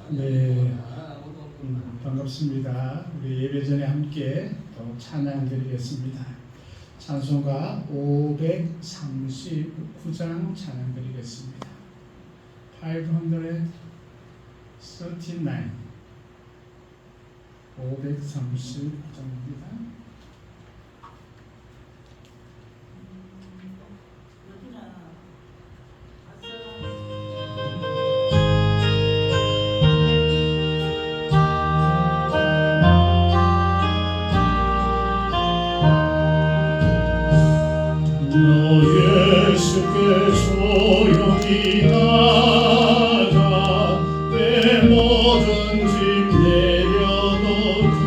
네, 반갑습니다. 우리 예배 전에 함께 또 찬양 드리겠습니다. 찬송가 539장 찬양 드리겠습니다. 539 539장입니다. 예수께 조용히 나가 내 모든 짐 내려놓고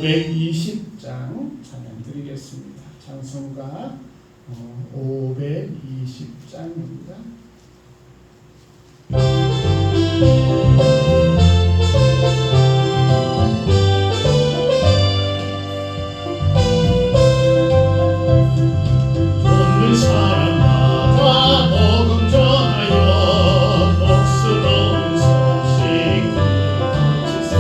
520장 찬양 드리겠습니다. 찬송가 520장입니다. 없는 사람마다 복음 전하여 복스 넣은 소식 들어주세.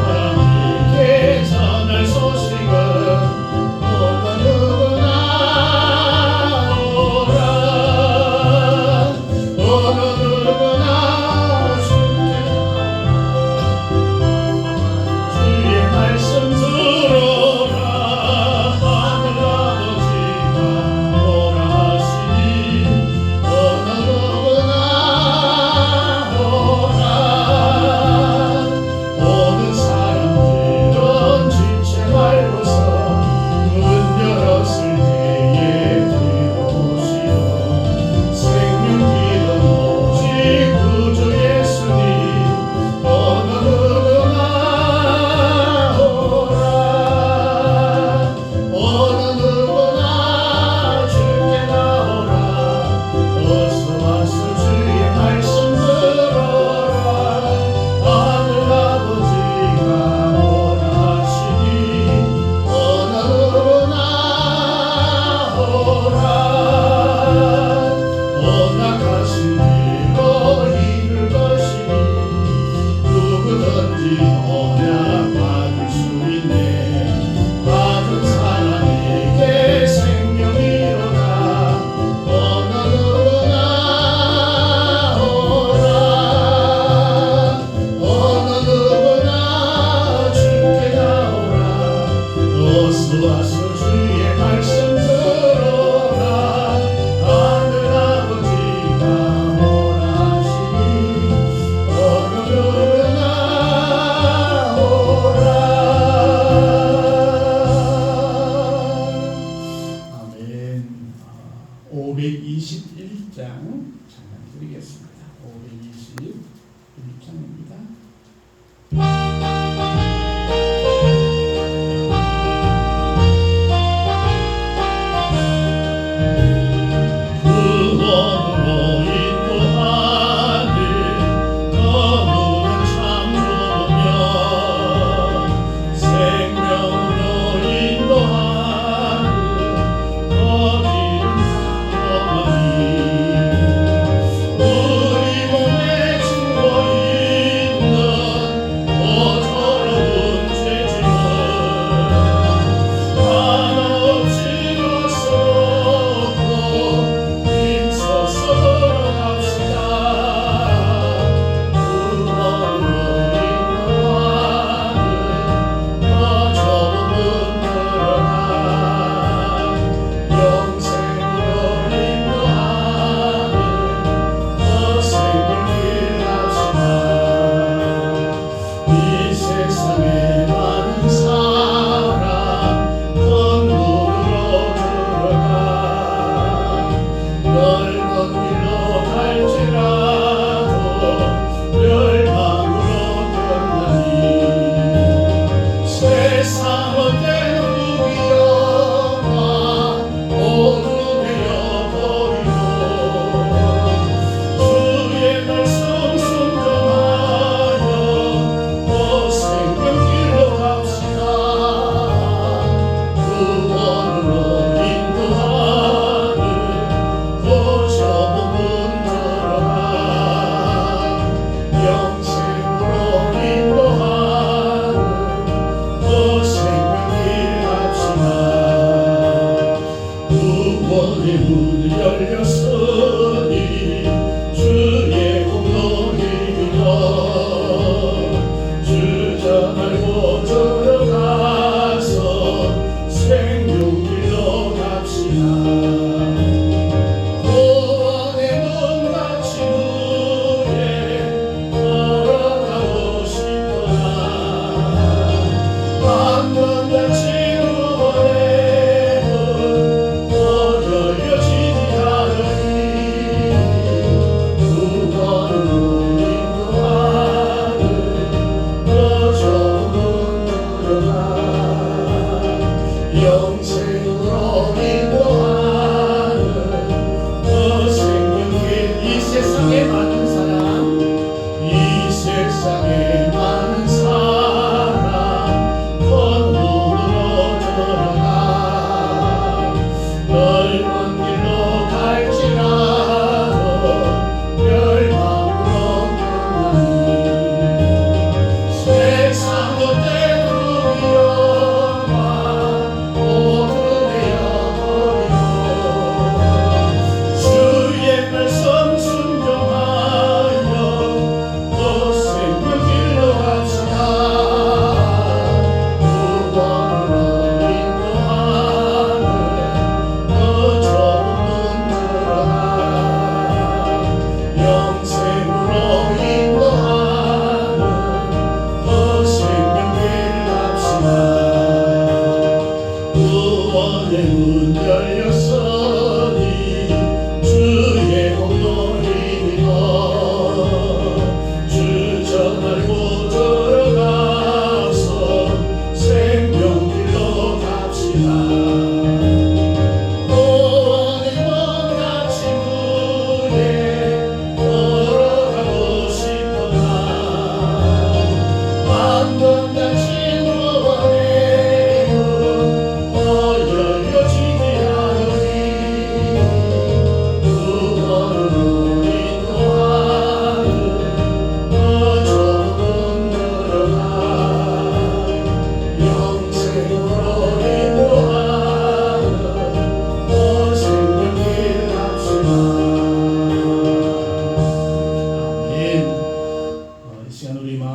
하나님께 전할 소식은 모두 누구나 오라.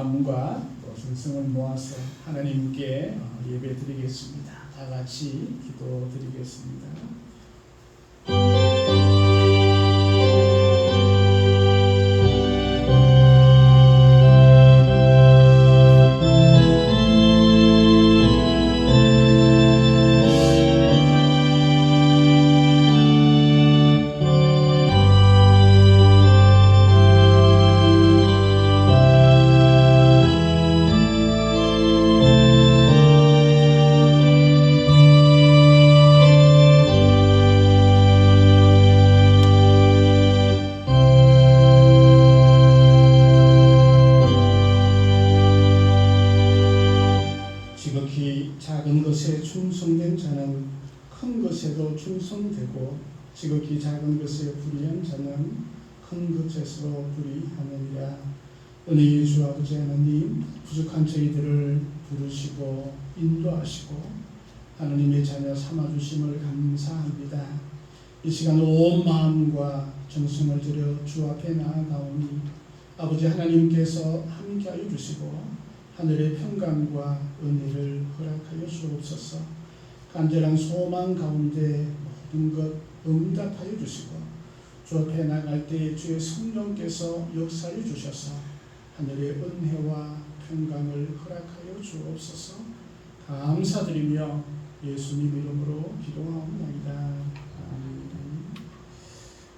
마음과 또 정성을 모아서 하나님께 예배드리겠습니다. 다 같이 기도드리겠습니다. 지극히 작은 것에 충성된 자는 큰 것에도 충성되고 지극히 작은 것에 불의한 자는 큰 것에서도 불의하느니라. 은혜의 주 아버지 하나님, 부족한 저희들을 부르시고 인도하시고 하나님의 자녀 삼아주심을 감사합니다. 이 시간 온 마음과 정성을 들여 주 앞에 나아가오니 아버지 하나님께서 함께하여 주시고 하늘의 평강과 은혜를 허락하여 주옵소서. 간절한 소망 가운데 모든 것 응답하여 주시고 주 앞에 나갈 때 주의 성령께서 역사해 주셔서 하늘의 은혜와 평강을 허락하여 주옵소서. 감사드리며 예수님 이름으로 기도하옵나이다. 아멘.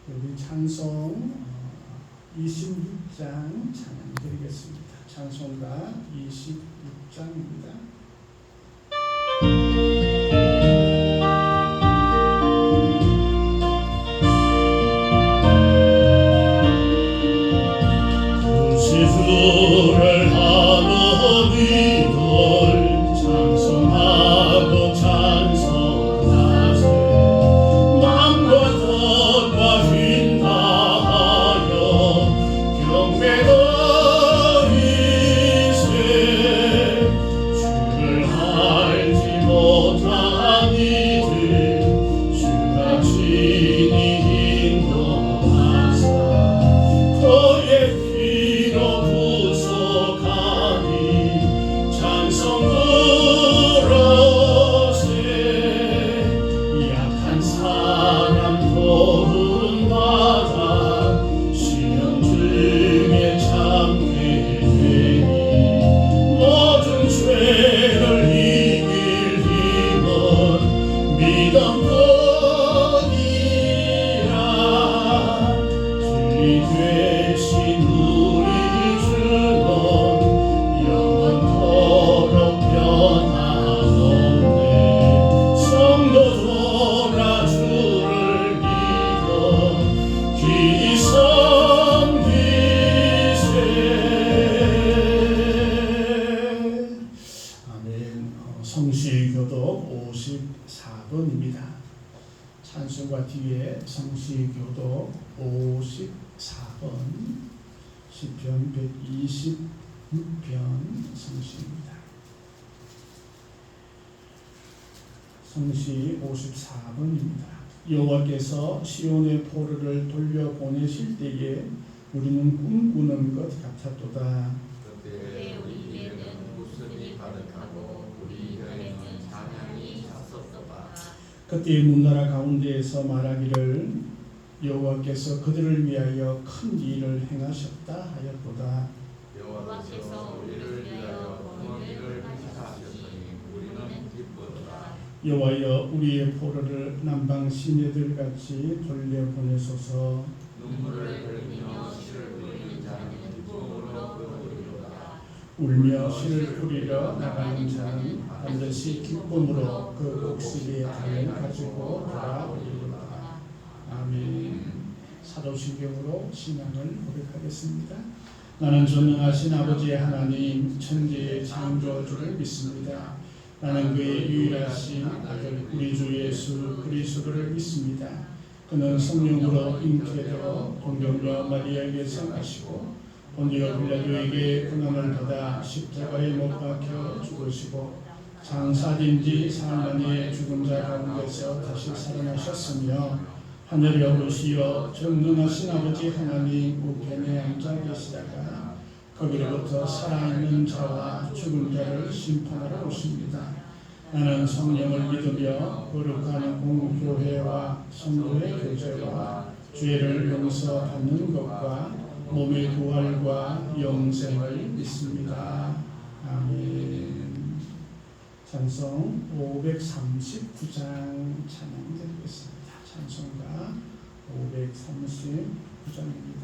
우리 찬송 26장 찬양 드리겠습니다. 찬송가 26장입니다. 구세주를 하나님을 찬송하고 찬송하세. 마음과 뜻과 힘 다하여 경배도 주를 알지 못한 이들 주가 친히 인도하사 그의 피로 구속하니 찬송 부르세. 약한 사람 도움받아 시험 중에 참게 되니 모든 죄를 이길 힘은 믿음뿐이라. 주의 되신 우리 주는 영원토록 변함없네. 성도들아 주를 믿어 귀히 섬기세. 아멘. 성시교독 54번입니다. 찬송가 뒤에 성시교독 54번 시편 126편 성시입니다. 성시 54번입니다. 여호와께서 시온의 포로를 돌려보내실 때에 우리는 꿈꾸는 것 같았도다. 그때 우리 입에는 웃음이 가득하고 우리 혀에는 찬양이 찼었도다. 그때 문나라 가운데에서 말하기를 여호와께서 그들을 위하여 큰 일을 행하셨다 하였도다. 여호와께서 우리를 위하여 큰 일을 행하셨으니 우리는 기쁘도다. 여호와여 우리의 포로를 남방 시내들 같이 돌려보내소서. 눈물을 흘리며 시를 뿌리는 자는 기쁨으로 부르리로다. 울며 시를 뿌리러 나가는 자는 반드시 기쁨으로 그 곡식의 단을 가지고 돌아오리로다. 아멘. 사도신경으로 신앙을 고백하겠습니다. 나는 전능하신 아버지 하나님 천지의 창조주를 믿습니다. 나는 그의 유일하신 아들 우리 주 예수 그리스도를 믿습니다. 그는 성령으로 잉태되어 동정녀 마리아에게서 나시고 본디오 빌라도에게 고난을 받아 십자가에 못 박혀 죽으시고 장사된 지 사흘 만에 죽은 자 가운데서 다시 살아나셨으며 하늘에 오르시어 전능하신 아버지 하나님 우편에 앉아 계시다가 거기로부터 살아있는 자와 죽은 자를 심판하러 오십니다. 나는 성령을 믿으며 거룩한 공교회와 성도의 교제와 죄를 용서받는 것과 몸의 부활과 영생을 믿습니다. 아멘. 찬송 539장 찬양 드리겠습니다. 찬송가 539장입니다.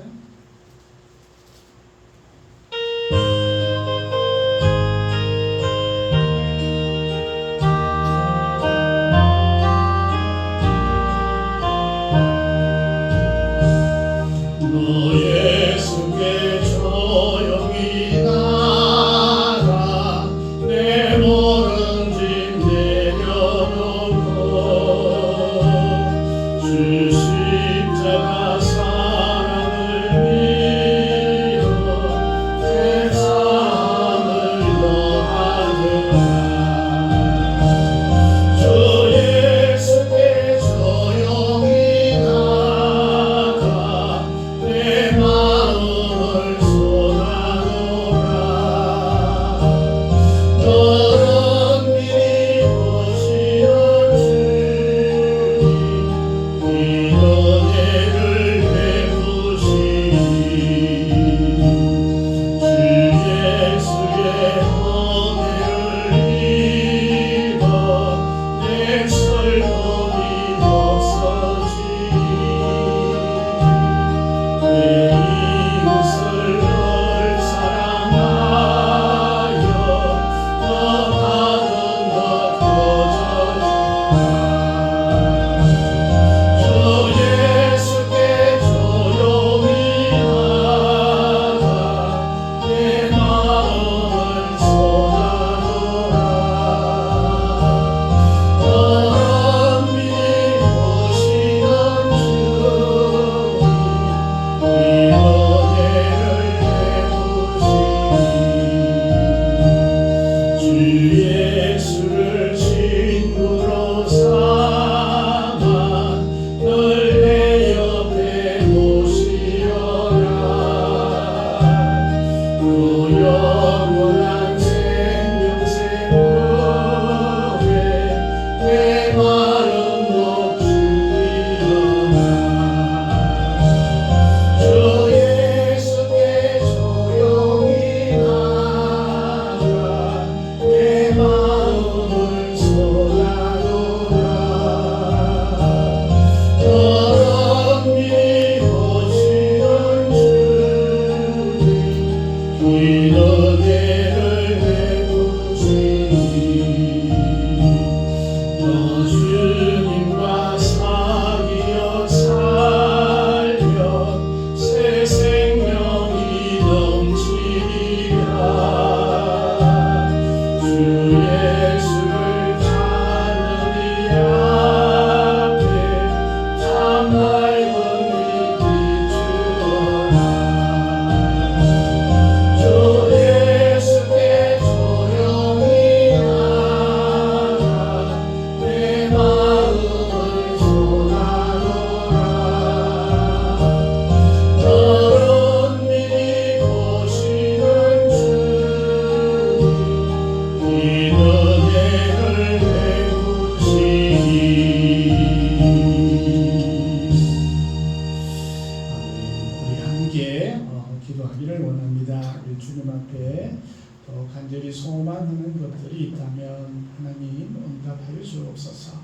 기도하기를 원합니다. 우리 주님 앞에 또 간절히 소망하는 것들이 있다면 하나님 응답하여 주옵소서.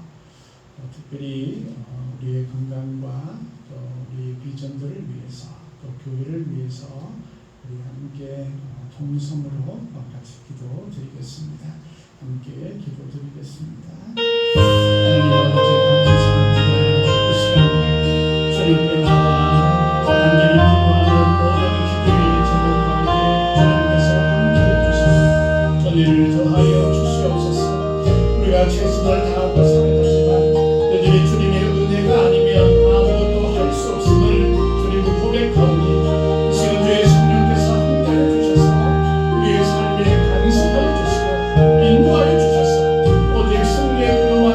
특별히 우리의 건강과 또 우리의 비전들을 위해서 또 교회를 위해서 우리 함께 통성으로 같이 기도드리겠습니다. 함께 기도드리겠습니다. 하나님 아버지 감사합니다. 이 시간 주님 앞에 나와 간절히 기도하는 모든 기도의 제목 가운데 주님께서 함께해 주시고 은혜를 더하여 주시옵소서. 우리가 최선을 다하고 살아가지만 여전히 주님의 은혜가 아니면 아무것도 할 수 없음을 주님 고백하오니 이 시간 주의 성령께서 함께해 주셔서 우리의 삶에 간섭하여 주시고 인도하여 주셔서 오직 승리의 그와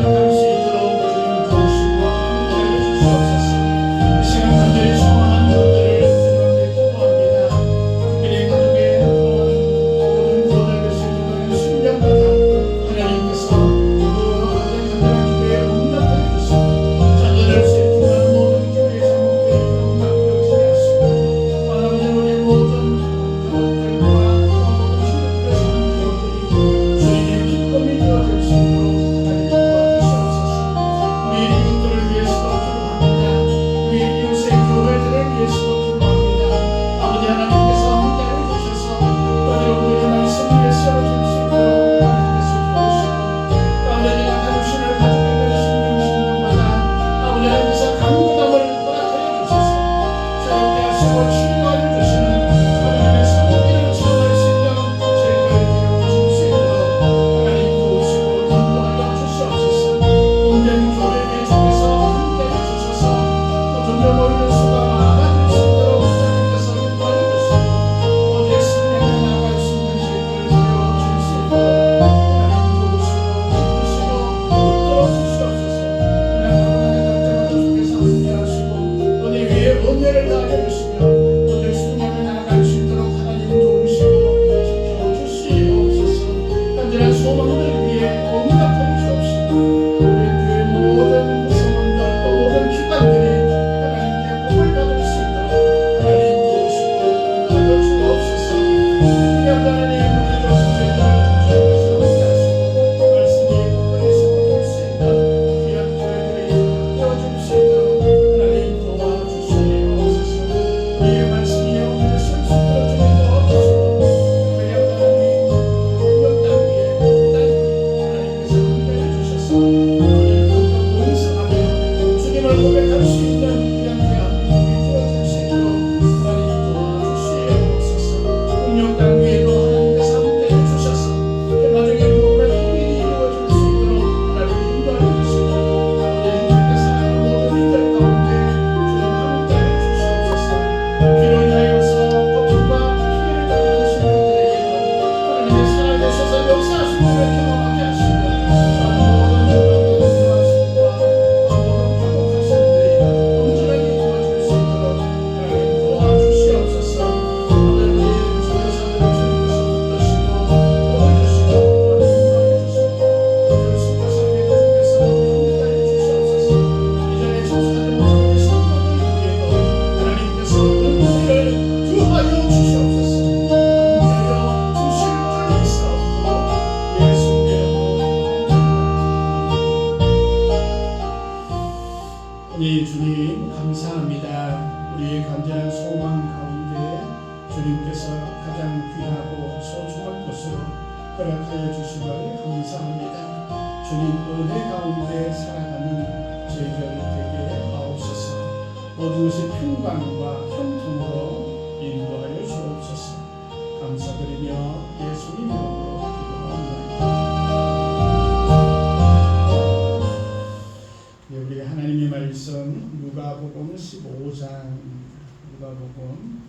주님 감사합니다. 우리의 간절한 소망 가운데 주님께서 가장 귀하고 소중한 것으로 허락하여 주신 걸 감사합니다. 주님 은혜 가운데 살아가는 저희들 되게 하옵소서. 모든 것이 평강과 형통으로 인도하여 주옵소서. 감사드리며 예수님 이름으로 기도합니다. 우리 하나님의 말씀 누가복음 15장 누가복음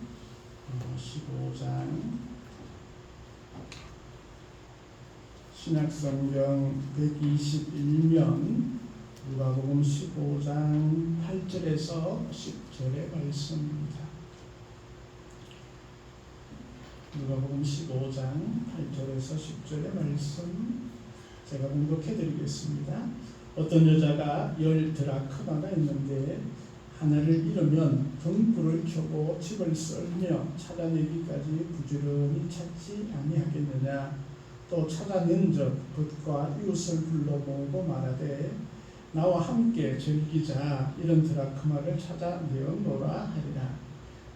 15장 신약성경 121면 누가복음 15장 8절에서 10절의 말씀입니다. 누가복음 15장 8절에서 10절의 말씀 제가 공독해 드리겠습니다. 어떤 여자가 10드라크마가 있는데 하나를 잃으면 등불을 켜고 집을 썰며 찾아내기까지 부지런히 찾지 아니하겠느냐. 또 찾아낸즉 붓과 이웃을 불러 모으고 말하되 나와 함께 즐기자. 이런 드라크마를 찾아내었노라 하리라.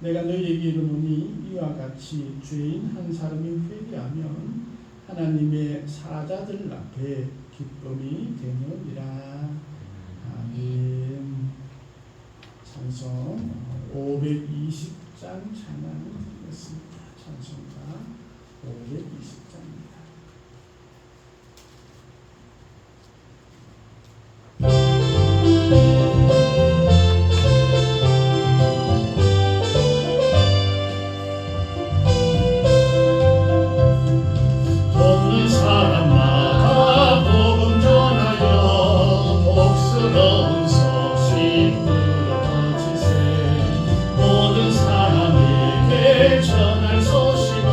내가 너희에게 이르노니 이와 같이 죄인 한 사람이 회개하면 하나님의 사자들 앞에 기쁨이 되느니라. 아멘. 찬송 520장 찬양 드리겠습니다. 찬송가 520장입니다. 모든 사람에게 전할 소식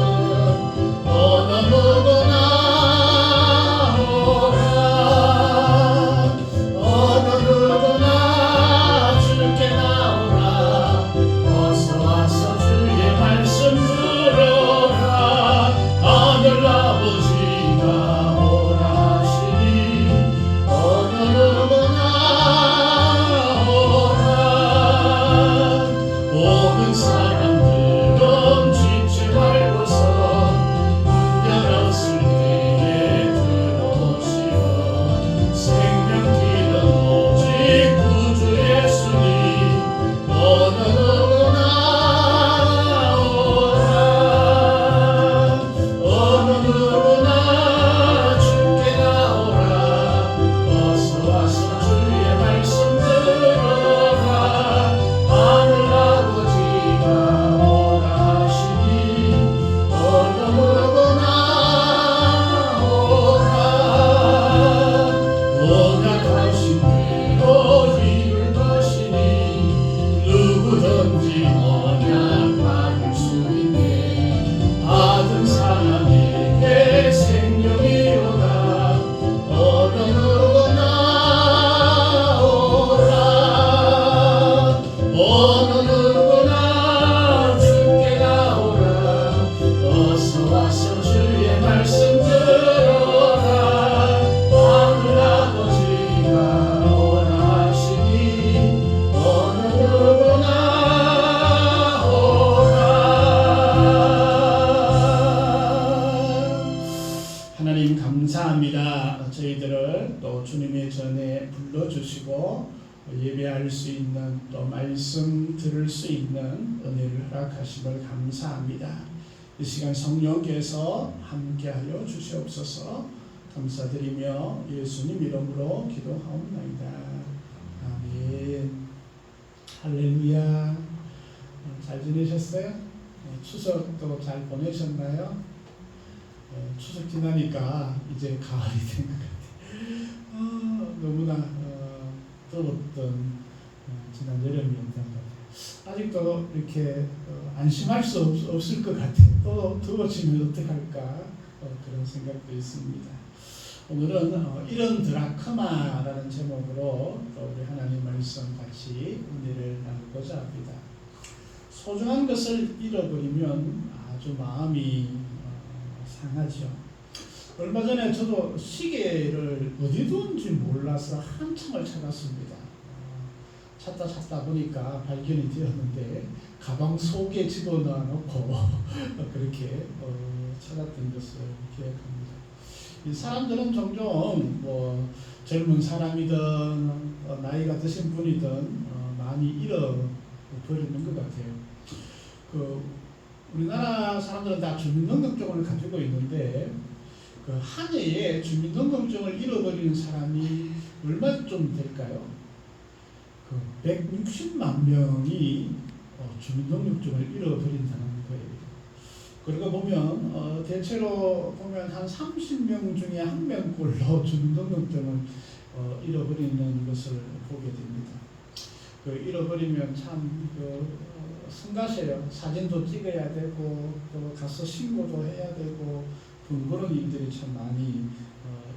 감사합니다. 저희들을 또 주님의 전에 불러주시고 예배할 수 있는 또 말씀 들을 수 있는 은혜를 허락하심을 감사합니다. 이 시간 성령께서 함께하여 주시옵소서. 감사드리며 예수님 이름으로 기도하옵나이다. 아멘. 할렐루야. 잘 지내셨어요? 추석도 잘 보내셨나요? 추석 지나니까 이제 가을이 된 것 같아요. 너무나 더웠던 지난 여름이었던 것 같아요. 아직도 이렇게 안심할 수 없을 것 같아요. 또 더워지면 어떡할까 그런 생각도 있습니다. 오늘은 이런 드라크마라는 제목으로 또 우리 하나님 말씀 같이 은혜를 나누고자 합니다. 소중한 것을 잃어버리면 아주 마음이 상하죠. 얼마 전에 저도 시계를 어디 둔지 몰라서 한참을 찾았습니다. 찾다 보니까 발견이 되었는데 가방 속에 집어넣어 놓고 그렇게 찾았던 것을 기억합니다. 이 사람들은 종종 뭐 젊은 사람이든 나이가 드신 분이든 많이 잃어버리는 것 같아요. 우리나라 사람들은 다 주민등록증을 가지고 있는데 한 해에 주민등록증을 잃어버리는 사람이 얼마쯤 될까요? 160만 명이 주민등록증을 잃어버린다는 거예요. 그러고 보면 대체로 보면 한 30명 중에 한 명꼴로 주민등록증을 잃어버리는 것을 보게 됩니다. 잃어버리면 참 성가셔요. 사진도 찍어야 되고 또 가서 신고도 해야 되고 번거로운 일들이 참 많이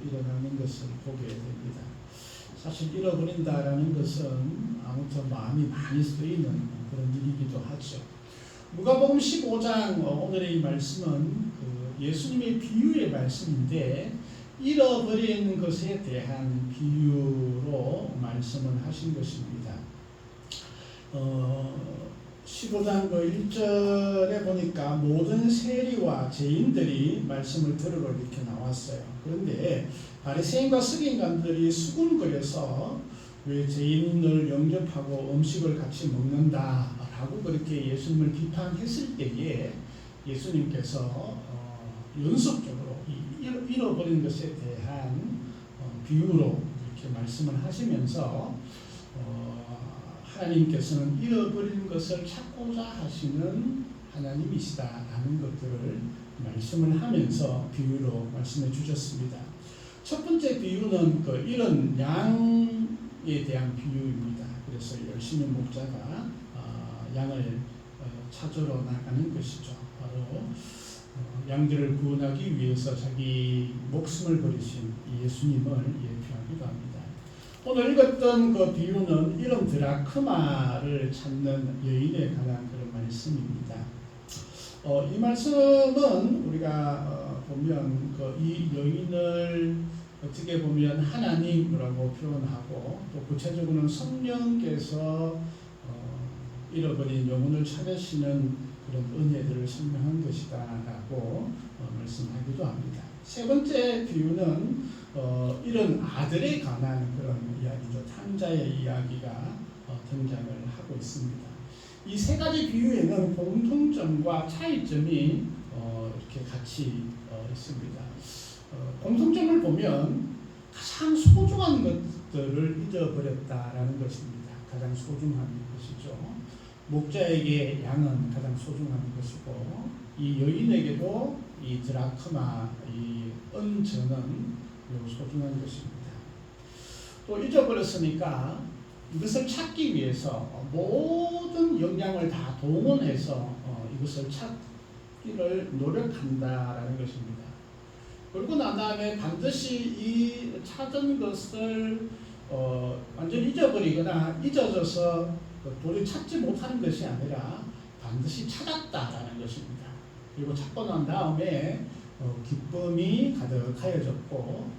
일어나는 것을 보게 됩니다. 사실 잃어버린다라는 것은 아무튼 마음이 많이 쓰이는 그런 일이기도 하죠. 누가복음 15장 오늘의 이 말씀은 예수님의 비유의 말씀인데 잃어버린 것에 대한 비유로 말씀을 하신 것입니다. 15장 1절에 보니까 모든 세리와 죄인들이 말씀을 들으러 이렇게 나왔어요. 그런데 바리새인과 서기관들이 수군거려서 왜 죄인을 영접하고 음식을 같이 먹는다라고 그렇게 예수님을 비판했을 때에 예수님께서 연속적으로 잃어버린 것에 대한 비유로 이렇게 말씀을 하시면서 하나님께서는 잃어버린 것을 찾고자 하시는 하나님이시다라는 것들을 말씀을 하면서 비유로 말씀해 주셨습니다. 첫 번째 비유는 잃은 양에 대한 비유입니다. 그래서 열심히 목자가 양을 찾으러 나가는 것이죠. 바로 양들을 구원하기 위해서 자기 목숨을 버리신 예수님을 예표하기도 합니다. 오늘 읽었던 그 비유는 이런 드라크마를 찾는 여인에 관한 그런 말씀입니다. 이 말씀은 우리가 보면 이 여인을 어떻게 보면 하나님이라고 표현하고 또 구체적으로는 성령께서 잃어버린 영혼을 찾으시는 그런 은혜들을 설명한 것이다라고 말씀하기도 합니다. 세 번째 비유는 이런 아들에 관한 그런 이야기죠. 탕자의 이야기가 등장을 하고 있습니다. 이 세 가지 비유에는 공통점과 차이점이 이렇게 같이 있습니다. 공통점을 보면 가장 소중한 것들을 잊어버렸다라는 것입니다. 가장 소중한 것이죠. 목자에게 양은 가장 소중한 것이고 이 여인에게도 이 드라크마, 이 은전은 매우 소중한 것입니다. 또 잊어버렸으니까 이것을 찾기 위해서 모든 역량을 다 동원해서 이것을 찾기를 노력한다라는 것입니다. 그리고 난 다음에 반드시 이 찾은 것을 완전히 잊어버리거나 잊어져서 도저히 찾지 못하는 것이 아니라 반드시 찾았다라는 것입니다. 그리고 찾고 난 다음에 기쁨이 가득하여졌고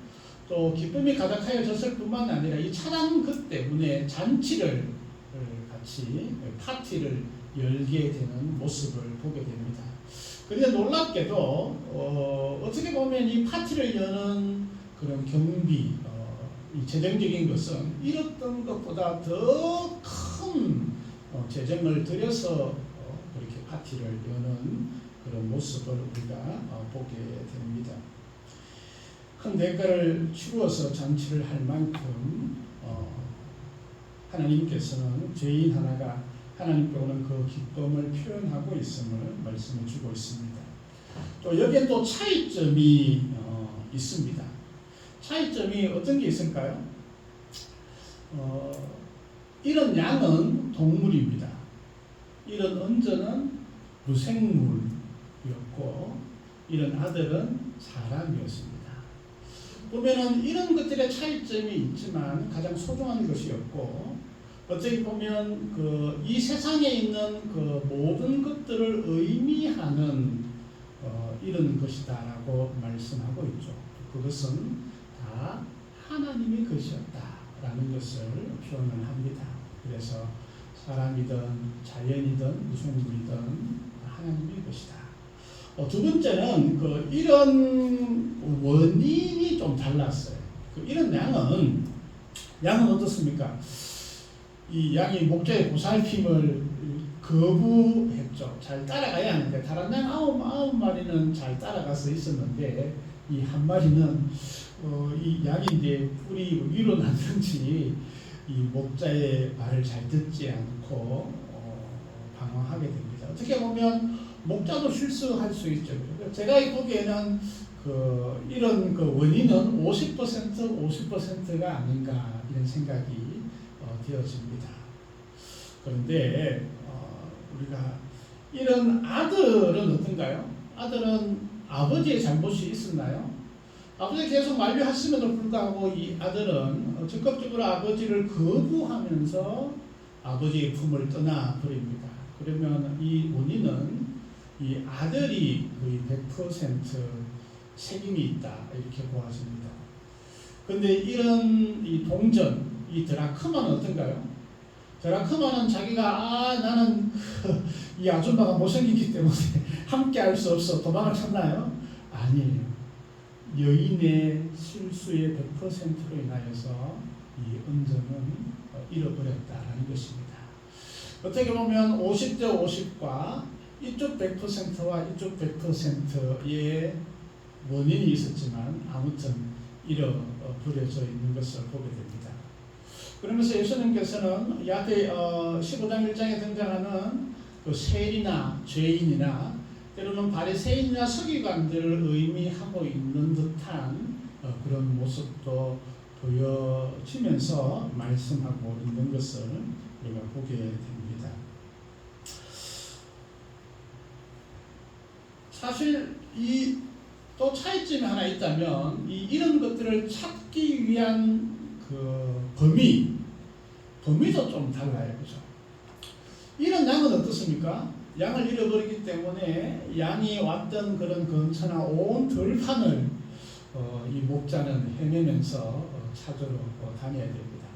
또 기쁨이 가득하여졌을 뿐만 아니라 이 찾은 것 때문에 잔치를 같이 파티를 열게 되는 모습을 보게 됩니다. 그런데 놀랍게도 어떻게 보면 이 파티를 여는 그런 경비, 이 재정적인 것은 잃었던 것보다 더 큰 재정을 들여서 그렇게 파티를 여는 그런 모습을 우리가 보게 됩니다. 큰 대가를 치루어서 잔치를 할 만큼 하나님께서는 죄인 하나가 하나님께 오는 그 기쁨을 표현하고 있음을 말씀해 주고 있습니다. 또 여기에 또 차이점이 있습니다. 차이점이 어떤 게 있을까요? 이런 양은 동물입니다. 이런 언저는 무생물이었고 이런 아들은 사람이었습니다. 보면은 이런 것들의 차이점이 있지만 가장 소중한 것이었고 어떻게 보면 이 세상에 있는 그 모든 것들을 의미하는 이런 것이다라고 말씀하고 있죠. 그것은 다 하나님의 것이었다라는 것을 표현을 합니다. 그래서 사람이든 자연이든 무생물이든 하나님의 것이다. 두 번째는 이런 원인이 좀 달랐어요. 이런 양은 어떻습니까? 이 양이 목자의 보살핌을 거부했죠. 잘 따라가야 하는데 다른 양 아홉 마리는 잘 따라가서 있었는데 이 한 마리는 이 양인데 뿔이 위로 났는지 이 목자의 말을 잘 듣지 않고 방황하게 됩니다. 어떻게 보면 목자도 실수할 수 있죠. 제가 보기에는 이런 원인은 50%가 아닌가 이런 생각이 되어집니다. 그런데 우리가 이런 아들은 어떤가요? 아들은 아버지의 잘못이 있었나요? 아버지 계속 만류하심에도 불구하고 이 아들은 적극적으로 아버지를 거부하면서 아버지의 품을 떠나버립니다. 그러면 이 원인은 이 아들이 거의 100% 책임이 있다 이렇게 보아집니다. 그런데 이런 이 동전, 이 드라크마는 어떤가요? 드라크마는 자기가 나는 이 아줌마가 못생기기 때문에 함께 할 수 없어 도망을 쳤나요? 아니에요. 여인의 실수의 100%로 인하여서 이 은전은 잃어버렸다라는 것입니다. 어떻게 보면 50대 50과 이쪽 100%와 이쪽 100%의 원인이 있었지만 아무튼 잃어버려져 있는 것을 보게 됩니다. 그러면서 예수님께서는 야대 15장 1장에 등장하는 세리나 죄인이나 때로는 바리새인이나 서기관들을 의미하고 있는 듯한 그런 모습도 보여지면서 말씀하고 있는 것을 우리가 보게 됩니다. 사실 또 차이점이 하나 있다면 이런 것들을 찾기 위한 범위도 좀 달라요. 그죠? 이런 양은 어떻습니까? 양을 잃어버리기 때문에 양이 왔던 그런 근처나 온 들판을 이 목자는 헤매면서 찾으러 다녀야 됩니다.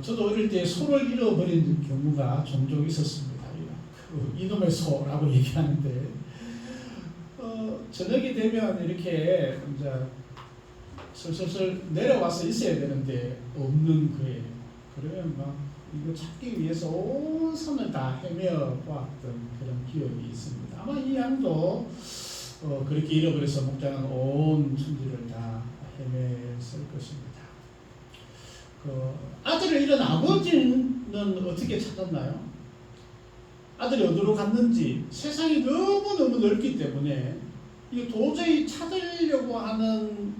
저도 어릴 때 소를 잃어버린 경우가 종종 있었습니다. 이놈의 소라고 얘기하는데 저녁이 되면 이렇게 이제 슬슬 내려와서 있어야 되는데 없는 거예요. 그러면 막 이거 찾기 위해서 온 산을 다 헤매어 보았던 그런 기억이 있습니다. 아마 이 양도 그렇게 잃어버려서 목자는 온 천지를 다 헤맸을 것입니다. 아들을 잃은 아버지는 어떻게 찾았나요? 아들이 어디로 갔는지 세상이 너무너무 넓기 때문에 이거 도저히 찾으려고 하는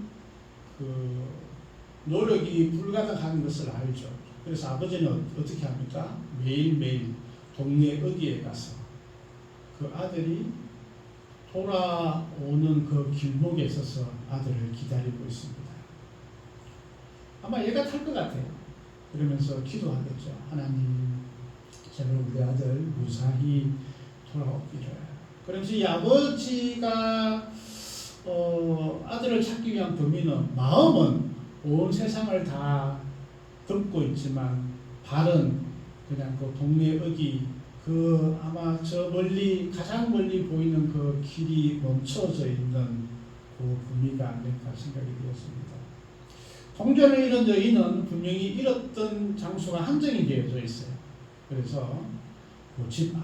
노력이 불가능한 것을 알죠. 그래서 아버지는 어떻게 합니까? 매일매일 동네 어디에 가서 그 아들이 돌아오는 그 길목에 있어서 아들을 기다리고 있습니다. 아마 얘가 탈 것 같아요. 그러면서 기도하겠죠. 하나님, 제발 우리 아들 무사히 돌아오기를. 그러면서 이 아버지가 아들을 찾기 위한 범위는 마음은 온 세상을 다 덮고 있지만 발은 그냥 그 동네 어디 아마 저 멀리 가장 멀리 보이는 그 길이 멈춰져 있는 그 범위가 아닐까 생각이 되었습니다. 동전을 잃은 여인은 분명히 잃었던 장소가 한정이 되어져 있어요. 그래서 그 집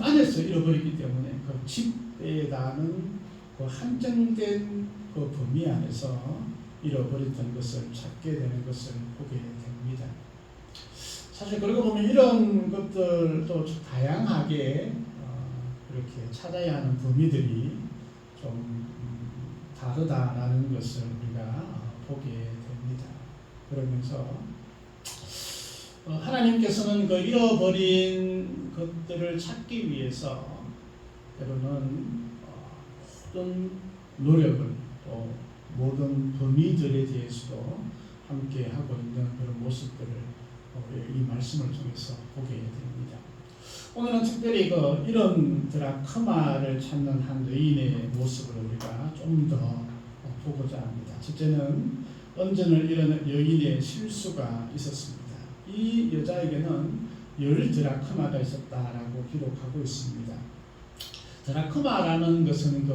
안에서 잃어버리기 때문에 그 집에다는 그 한정된 그 범위 안에서 잃어버렸던 것을 찾게 되는 것을 보게 됩니다. 사실 그러고 보면 이런 것들도 다양하게 그렇게 찾아야 하는 범위들이 좀 다르다라는 것을 우리가 보게 됩니다. 그러면서 하나님께서는 그 잃어버린 것들을 찾기 위해서 때로는 모든 노력을 또 모든 범위들에 대해서도 함께 하고 있는 그런 모습들을 이 말씀을 통해서 보게 됩니다. 오늘은 특별히 이런 드라크마를 찾는 한 여인의 모습을 우리가 좀 더 보고자 합니다. 첫째는 은전을 잃은 여인의 실수가 있었습니다. 이 여자에게는 10드라크마가 있었다라고 기록하고 있습니다. 드라크마라는 것은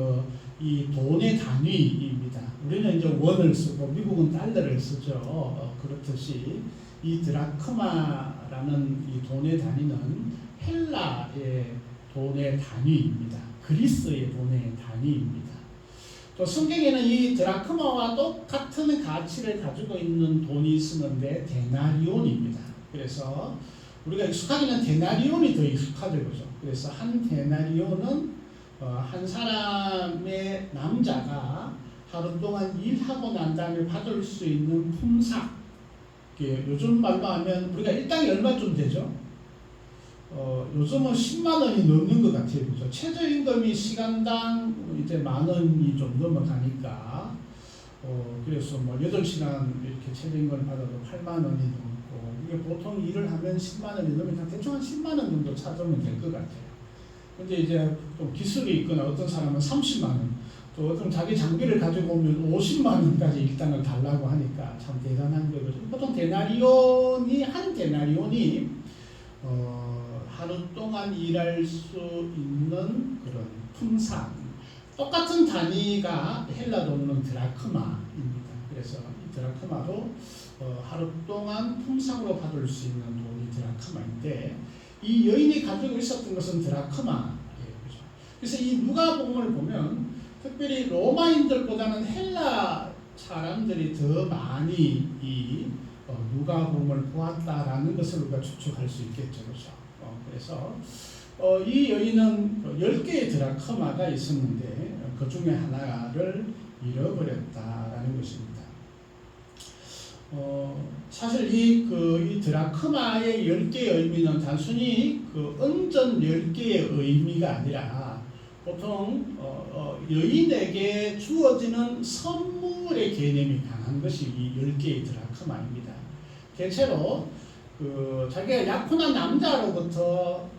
이 돈의 단위입니다. 우리는 이제 원을 쓰고 미국은 달러를 쓰죠. 그렇듯이 이 드라크마라는 이 돈의 단위는 헬라의 돈의 단위입니다. 그리스의 돈의 단위입니다. 또 성경에는 이 드라크마와 똑같은 가치를 가지고 있는 돈이 있었는데 데나리온입니다. 그래서 우리가 익숙하게는 데나리온이 더 익숙하죠, 그죠? 그래서 한 데나리온은 한 사람의 남자가 하루 동안 일하고 난 다음에 받을 수 있는 품삯. 요즘 말로 하면 우리가 일당이 얼마쯤 되죠? 요즘은 10만 원이 넘는 것 같아요, 그죠? 최저임금이 시간당 이제 10,000원이 좀 넘어가니까, 그래서 8시간 이렇게 최저임금을 받아도 8만 원이 넘고, 이게 보통 일을 하면 10만 원이 넘으니까 대충 한 10만 원 정도 찾으면 될 것 같아요. 근데 이제 또 기술이 있거나 어떤 사람은 30만 원, 또 어떤 자기 장비를 가지고 오면 50만 원까지 일당을 달라고 하니까 참 대단한 거죠. 보통 한 데나리온이 하루 동안 일할 수 있는 그런 품삯. 똑같은 단위가 헬라 돈은 드라크마입니다. 그래서 이 드라크마도 하루 동안 품삯으로 받을 수 있는 돈이 드라크마인데, 이 여인이 가지고 있었던 것은 드라크마예요. 그렇죠? 그래서 이 누가복음을 보면 특별히 로마인들보다는 헬라 사람들이 더 많이 이 누가복음을 보았다라는 것을 우리가 추측할 수 있겠죠. 그렇죠? 그래서 이 여인은 10개의 드라크마가 있었는데 그 중에 하나를 잃어버렸다라는 것입니다. 사실 이 드라크마의 10개의 의미는 단순히 은전 10개의 의미가 아니라 보통 여인에게 주어지는 선물의 개념이 강한 것이 이 10개의 드라크마입니다. 대체로 자기가 약혼한 남자로부터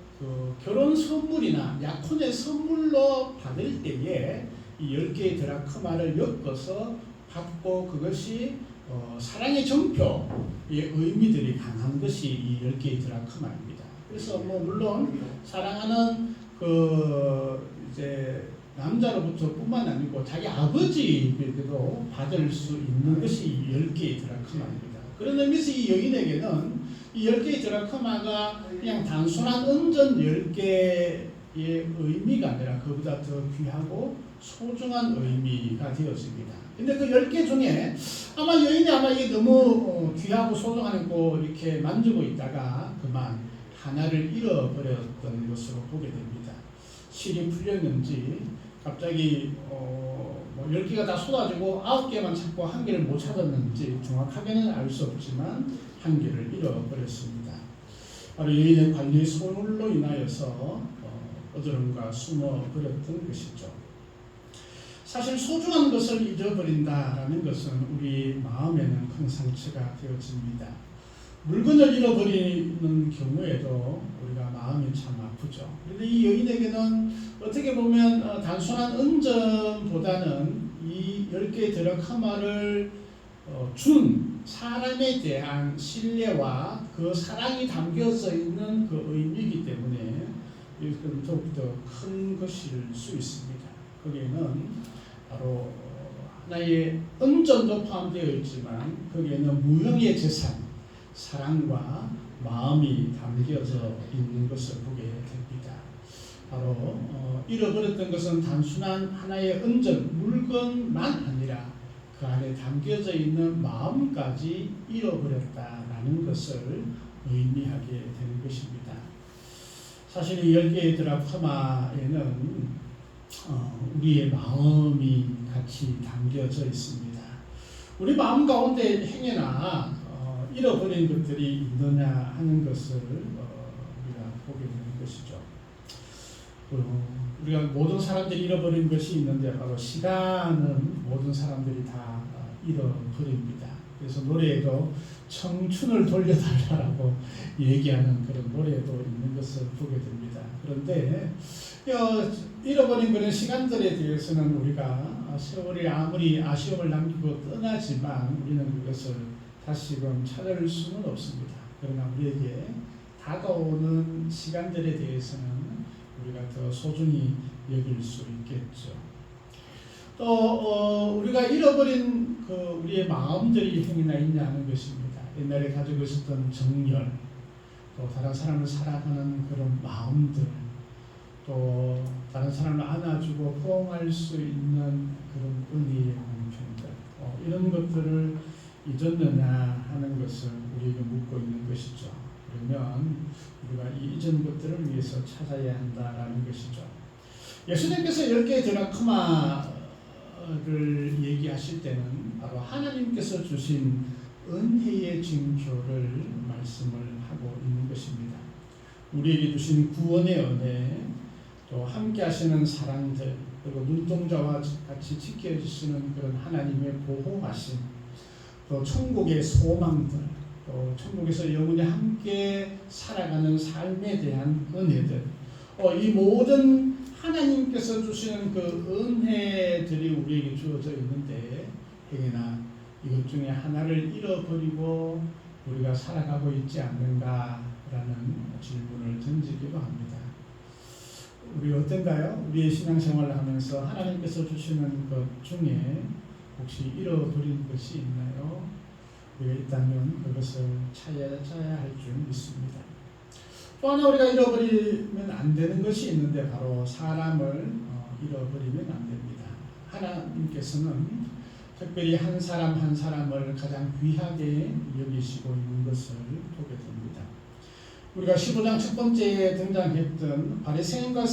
결혼 선물이나 약혼의 선물로 받을 때에 이 10개의 드라크마를 엮어서 받고, 그것이 사랑의 정표의 의미들이 강한 것이 이 10개의 드라크마입니다. 그래서 물론 사랑하는 이제 남자로부터 뿐만 아니고 자기 아버지에게도 받을 수 있는 것이 이 10개의 드라크마입니다. 그런 의미에서 이 여인에게는 이 10개의 드라크마가 그냥 단순한 은전 10개의 의미가 아니라 그보다 더 귀하고 소중한 의미가 되었습니다. 근데 그 10개 중에 아마 여인이 이게 너무 귀하고 소중하고 이렇게 만지고 있다가 그만 하나를 잃어버렸던 것으로 보게 됩니다. 실이 풀렸는지 갑자기 10개가 다 쏟아지고 9개만 찾고 1개를 못 찾았는지 정확하게는 알 수 없지만 1개를 잃어버렸습니다. 바로 여인의 관리의 소홀로 인하여서 어디론가 숨어버렸던 것이죠. 사실 소중한 것을 잊어버린다라는 것은 우리 마음에는 큰 상처가 되어집니다. 물건을 잃어버리는 경우에도 우리가 마음이 참 아프죠. 그런데 이 여인에게는 어떻게 보면 단순한 은전보다는 이 10개의 드라크마를 준 사람에 대한 신뢰와 그 사랑이 담겨져 있는 그 의미이기 때문에 이것은 더욱더 큰 것일 수 있습니다. 거기에는 바로 하나의 은전도 포함되어 있지만 거기에는 무형의 재산, 사랑과 마음이 담겨져 있는 것을 보게 됩니다. 바로 잃어버렸던 것은 단순한 하나의 은전, 물건만 아니라 그 안에 담겨져 있는 마음까지 잃어버렸다라는 것을 의미하게 되는 것입니다. 사실 이 10개의 드라크마에는 우리의 마음이 같이 담겨져 있습니다. 우리 마음 가운데 행여나 잃어버린 것들이 있느냐 하는 것을 우리가 보게 되는 것이죠. 우리가 모든 사람들이 잃어버린 것이 있는데 바로 시간은 모든 사람들이 다 잃어버립니다. 그래서 노래에도 청춘을 돌려달라고 얘기하는 그런 노래도 있는 것을 보게 됩니다. 그런데 잃어버린 그런 시간들에 대해서는 우리가 세월이 아무리 아쉬움을 남기고 떠나지만 우리는 그것을 다시금 찾을 수는 없습니다. 그러나 우리에게 다가오는 시간들에 대해서는 우리가 더 소중히 여길 수 있겠죠. 또 우리가 잃어버린 우리의 마음들이 행여나 있냐는 것입니다. 옛날에 가지고 있었던 정열, 또 다른 사람을 사랑하는 그런 마음들, 또 다른 사람을 안아주고 포옹할 수 있는 그런 은혜의 공평들, 이런 것들을 잊었느냐 하는 것을 우리에게 묻고 있는 것이죠. 그러면 우리가 이 잊은 것들을 위해서 찾아야 한다라는 것이죠. 예수님께서 10개의 드라크마를 얘기하실 때는 바로 하나님께서 주신 은혜의 징표를 말씀을 하고 있는 것입니다. 우리에게 주신 구원의 은혜, 또 함께 하시는 사랑들, 그리고 눈동자와 같이 지켜주시는 그런 하나님의 보호하심, 또 천국의 소망들, 또 천국에서 영원히 함께 살아가는 삶에 대한 은혜들, 이 모든 하나님께서 주시는 그 은혜들이 우리에게 주어져 있는데 행여나 이것 중에 하나를 잃어버리고 우리가 살아가고 있지 않는가라는 질문을 던지기도 합니다. 우리 어떤가요? 우리의 신앙생활을 하면서 하나님께서 주시는 것 중에 혹시 잃어버린 것이 있나요? 우리가 있다면 그것을 찾아야 할 줄 믿습니다. 또 하나 우리가 잃어버리면 안 되는 것이 있는데 바로 사람을 잃어버리면 안 됩니다. 하나님께서는 특별히 한 사람 한 사람을 가장 귀하게 여기시고 있는 것을 보게 됩니다. 우리가 15장 첫 번째에 등장했던 바리새인과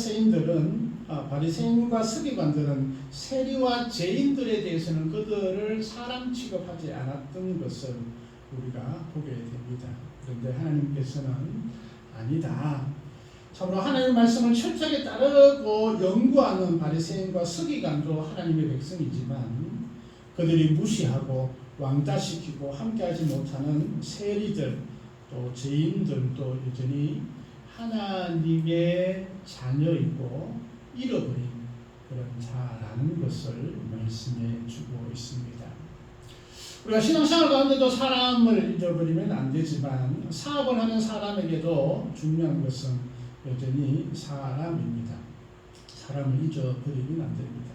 서기관들은 세리와 죄인들에 대해서는 그들을 사람 취급하지 않았던 것을 우리가 보게 됩니다. 그런데 하나님께서는 아니다. 참으로 하나님의 말씀을 철저하게 따르고 연구하는 바리새인과 서기관도 하나님의 백성이지만 그들이 무시하고 왕따시키고 함께하지 못하는 세리들, 또 죄인들도 여전히 하나님의 자녀이고 잃어버린 그런 자라는 것을 말씀해 주고 있습니다. 우리가 신앙생활 가운데도 사람을 잊어버리면 안 되지만 사업을 하는 사람에게도 중요한 것은 여전히 사람입니다. 사람을 잊어버리면 안 됩니다.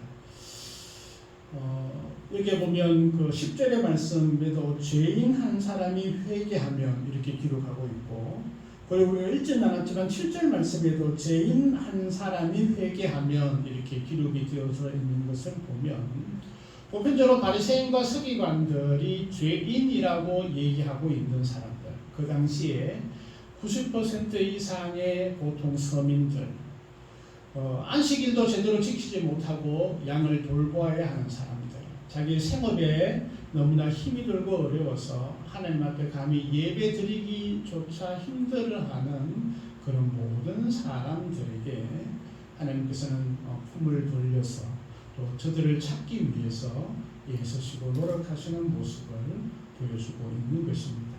여기에 보면 그 10절의 말씀에도 죄인 한 사람이 회개하면 이렇게 기록하고 있고, 그리고 우리가 읽지는 않았지만 7절 말씀에도 죄인 한 사람이 회개하면 이렇게 기록이 되어져 있는 것을 보면 보편적으로 바리새인과 서기관들이 죄인이라고 얘기하고 있는 사람들, 그 당시에 90% 이상의 보통 서민들, 안식일도 제대로 지키지 못하고 양을 돌보아야 하는 사람들, 자기 생업에 너무나 힘이 들고 어려워서 하나님 앞에 감히 예배 드리기조차 힘들어하는 그런 모든 사람들에게 하나님께서는 품을 돌려서 또 저들을 찾기 위해서 애쓰시고 노력하시는 모습을 보여주고 있는 것입니다.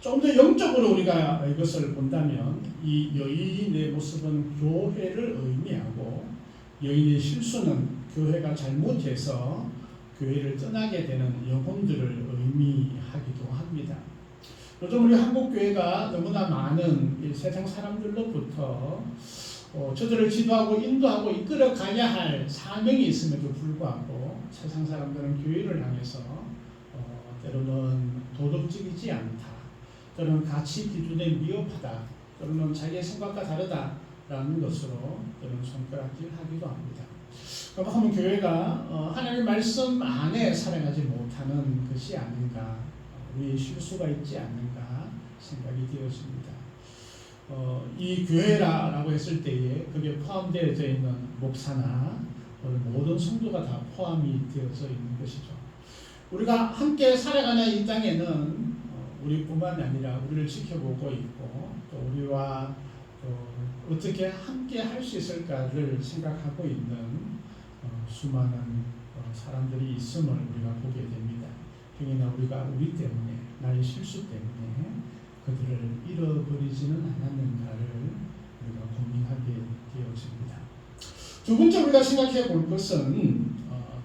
좀 더 영적으로 우리가 이것을 본다면 이 여인의 모습은 교회를 의미하고, 여인의 실수는 교회가 잘못해서 교회를 떠나게 되는 영혼들을 의미하기도 합니다. 요즘 우리 한국 교회가 너무나 많은 이 세상 사람들로부터 저들을 지도하고 인도하고 이끌어 가야 할 사명이 있음에도 불구하고 세상 사람들은 교회를 향해서 때로는 도덕적이지 않다, 때로는 가치 기준에 미흡하다, 때로는 자기의 생각과 다르다라는 것으로 때로는 손가락질하기도 합니다. 그러면 교회가 하나님의 말씀 안에 살아가지 못하는 것이 아닌가, 우리의 실수가 있지 않는가 생각이 되었습니다. 이 교회라고 했을 때에 거기에 포함되어져 있는 목사나 모든 성도가 다 포함이 되어져 있는 것이죠. 우리가 함께 살아가는 이 땅에는 우리뿐만 아니라 우리를 지켜보고 있고 또 우리와 어떻게 함께 할 수 있을까를 생각하고 있는 수많은 사람들이 있음을 우리가 보게 됩니다. 괜히나 우리가 우리 때문에, 나의 실수 때문에 그들을 잃어버리지는 않았는가를 우리가 고민하게 되어집니다. 두 번째 우리가 생각해 볼 것은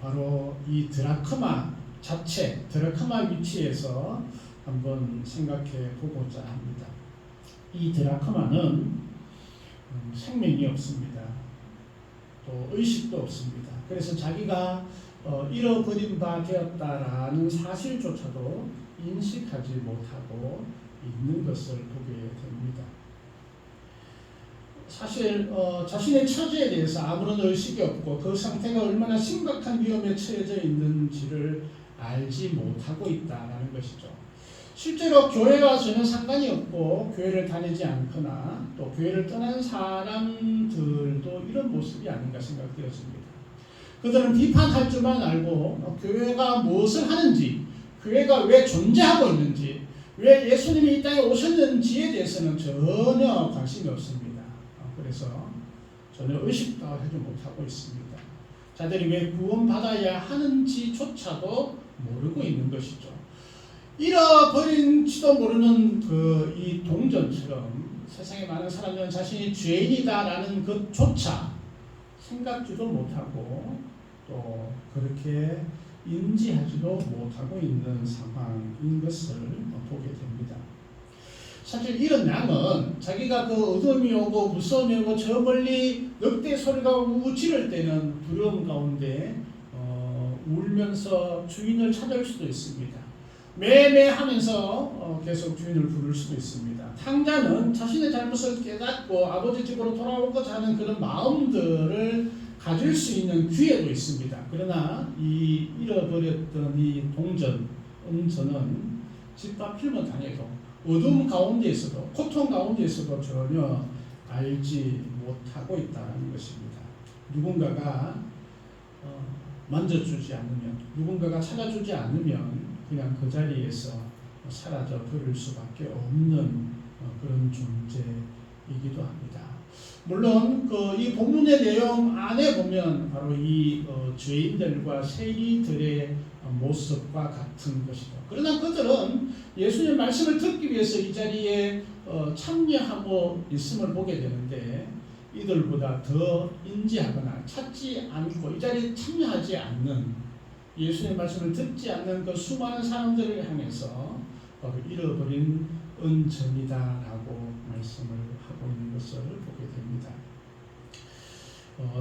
바로 이 드라크마 자체, 드라크마 위치에서 한번 생각해 보고자 합니다. 이 드라크마는 생명이 없습니다. 또 의식도 없습니다. 그래서 자기가 잃어버린 바 되었다라는 사실조차도 인식하지 못하고 있는 것을 보게 됩니다. 사실 자신의 처지에 대해서 아무런 의식이 없고 그 상태가 얼마나 심각한 위험에 처해져 있는지를 알지 못하고 있다는 것이죠. 실제로 교회와 전혀 상관이 없고 교회를 다니지 않거나 또 교회를 떠난 사람들도 이런 모습이 아닌가 생각되었습니다. 그들은 비판할 줄만 알고 교회가 무엇을 하는지, 교회가 왜 존재하고 있는지, 왜 예수님이 이 땅에 오셨는지에 대해서는 전혀 관심이 없습니다. 그래서 전혀 의식도 하지 못하고 있습니다. 자들이 왜 구원받아야 하는지조차도 모르고 있는 것이죠. 잃어버린지도 모르는 이 동전처럼 세상에 많은 사람들은 자신이 죄인이다라는 것조차 생각지도 못하고 또 그렇게 인지하지도 못하고 있는 상황인 것을 보게 됩니다. 사실 이런 양은 자기가 그 어둠이 오고 무서움이 오고 저 멀리 늑대 소리가 우우 지를 때는 두려움 가운데 울면서 주인을 찾을 수도 있습니다. 매매하면서 계속 주인을 부를 수도 있습니다. 탕자는 자신의 잘못을 깨닫고 아버지 집으로 돌아오고자 하는 그런 마음들을 가질 수 있는 기회도 있습니다. 그러나 이 잃어버렸던 이 동전, 은전은 짓밟힐만 당해도 어둠 가운데에서도 고통 가운데에서도 전혀 알지 못하고 있다는 것입니다. 누군가가 만져주지 않으면, 누군가가 찾아주지 않으면 그냥 그 자리에서 사라져 버릴 수밖에 없는 그런 존재이기도 합니다. 물론 이 본문의 내용 안에 보면 바로 이 죄인들과 세리들의 모습과 같은 것이죠. 그러나 그들은 예수님의 말씀을 듣기 위해서 이 자리에 참여하고 있음을 보게 되는데 이들보다 더 인지하거나 찾지 않고 이 자리에 참여하지 않는, 예수님의 말씀을 듣지 않는 그 수많은 사람들을 향해서 바로 잃어버린 은전이다라고 말씀을 하고 있는 것을 보게 됩니다.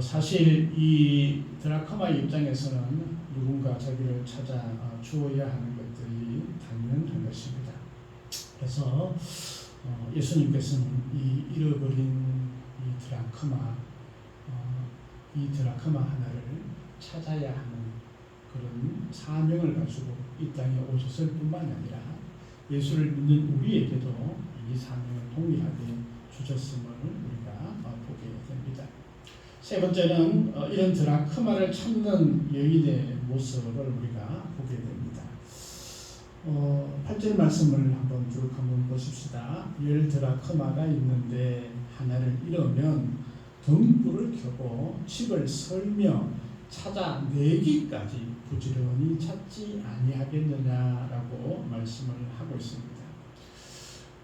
사실 이 드라크마 입장에서는 누군가 자기를 찾아 주어야 하는 것들이 당연한 것입니다. 그래서 예수님께서는 이 잃어버린 이 드라크마 하나를 찾아야 하는 그런 사명을 가지고 이 땅에 오셨을 뿐만 아니라 예수를 믿는 우리에게도 이 사명을 동일하게 주셨음을 우리가 보게 됩니다. 세 번째는 이런 드라크마를 찾는 여인의 모습을 우리가 보게 됩니다. 8절 말씀을 쭉 한번 보십시다. 10드라크마가 있는데 하나를 잃으면 등불을 켜고 집을 설며 찾아내기까지 부지런히 찾지 아니하겠느냐라고 말씀을 하고 있습니다.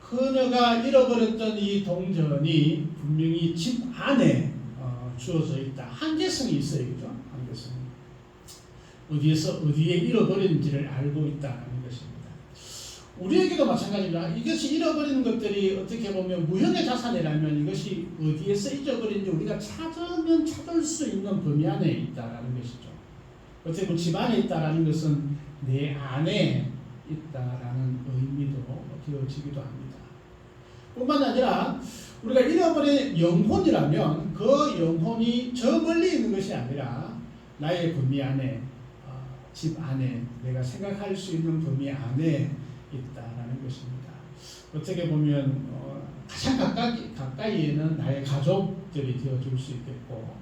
그녀가 잃어버렸던 이 동전이 분명히 집 안에 주어져 있다. 한계성이 있어요, 그죠? 한계성. 어디에 잃어버린지를 알고 있다는 것입니다. 우리에게도 마찬가지입니다. 이것이 잃어버리는 것들이 어떻게 보면 무형의 자산이라면 이것이 어디에서 잊어버린지 우리가 찾으면 찾을 수 있는 범위 안에 있다라는 것이죠. 어떻게 보면 집 안에 있다라는 것은 내 안에 있다라는 의미도 되어지기도 합니다. 뿐만 아니라 우리가 잃어버린 영혼이라면 그 영혼이 저 멀리 있는 것이 아니라 나의 범위 안에, 집 안에, 내가 생각할 수 있는 범위 안에 있다라는 것입니다. 어떻게 보면 가장 가까이에는 나의 가족들이 되어줄 수 있겠고,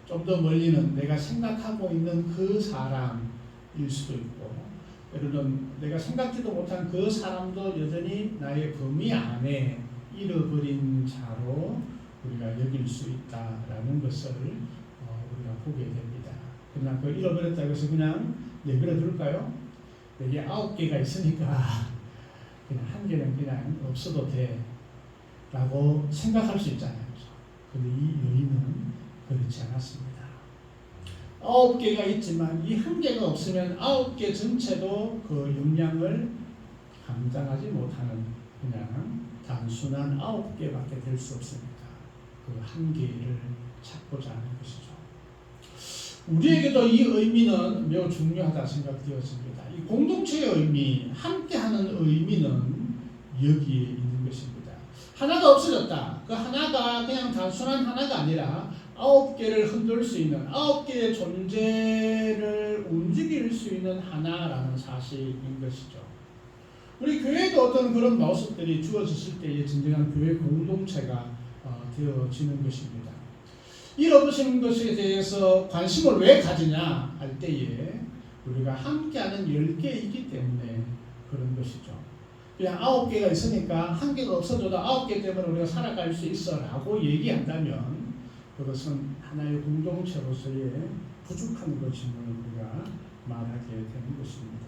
좀 더 멀리는 내가 생각하고 있는 그 사람일 수도 있고, 때로는 내가 생각지도 못한 그 사람도 여전히 나의 범위 안에 잃어버린 자로 우리가 여길 수 있다라는 것을 우리가 보게 됩니다. 그러나 그 잃어버렸다고 해서 그냥 내버려 둘까요? 여기 9개가 있으니까 그냥 1개는 그냥 없어도 돼 라고 생각할 수 있잖아요. 그런데 이 여인은 그렇지 않았습니다. 9개가 있지만 이 1개가 없으면 9개 전체도 그 영향을 감당하지 못하는 그냥 단순한 9개밖에 될 수 없으니까 그 1개를 찾고자 하는 것이죠. 우리에게도 이 의미는 매우 중요하다 생각되어집니다. 이 공동체의 의미, 함께하는 의미는 여기에 있는 것입니다. 하나가 없어졌다. 그 하나가 그냥 단순한 하나가 아니라 9개를 흔들 수 있는 9개의 존재를 움직일 수 있는 하나라는 사실인 것이죠. 우리 교회도 어떤 그런 모습들이 주어졌을 때에 진정한 교회 공동체가 되어지는 것입니다. 잃어버리는 것에 대해서 관심을 왜 가지냐 할 때에 우리가 함께하는 10개이기 때문에 그런 것이죠. 그냥 9개가 있으니까 1개가 없어져도 9개 때문에 우리가 살아갈 수 있어 라고 얘기한다면 그것은 하나의 공동체로서의 부족한 것임을 우리가 말하게 되는 것입니다.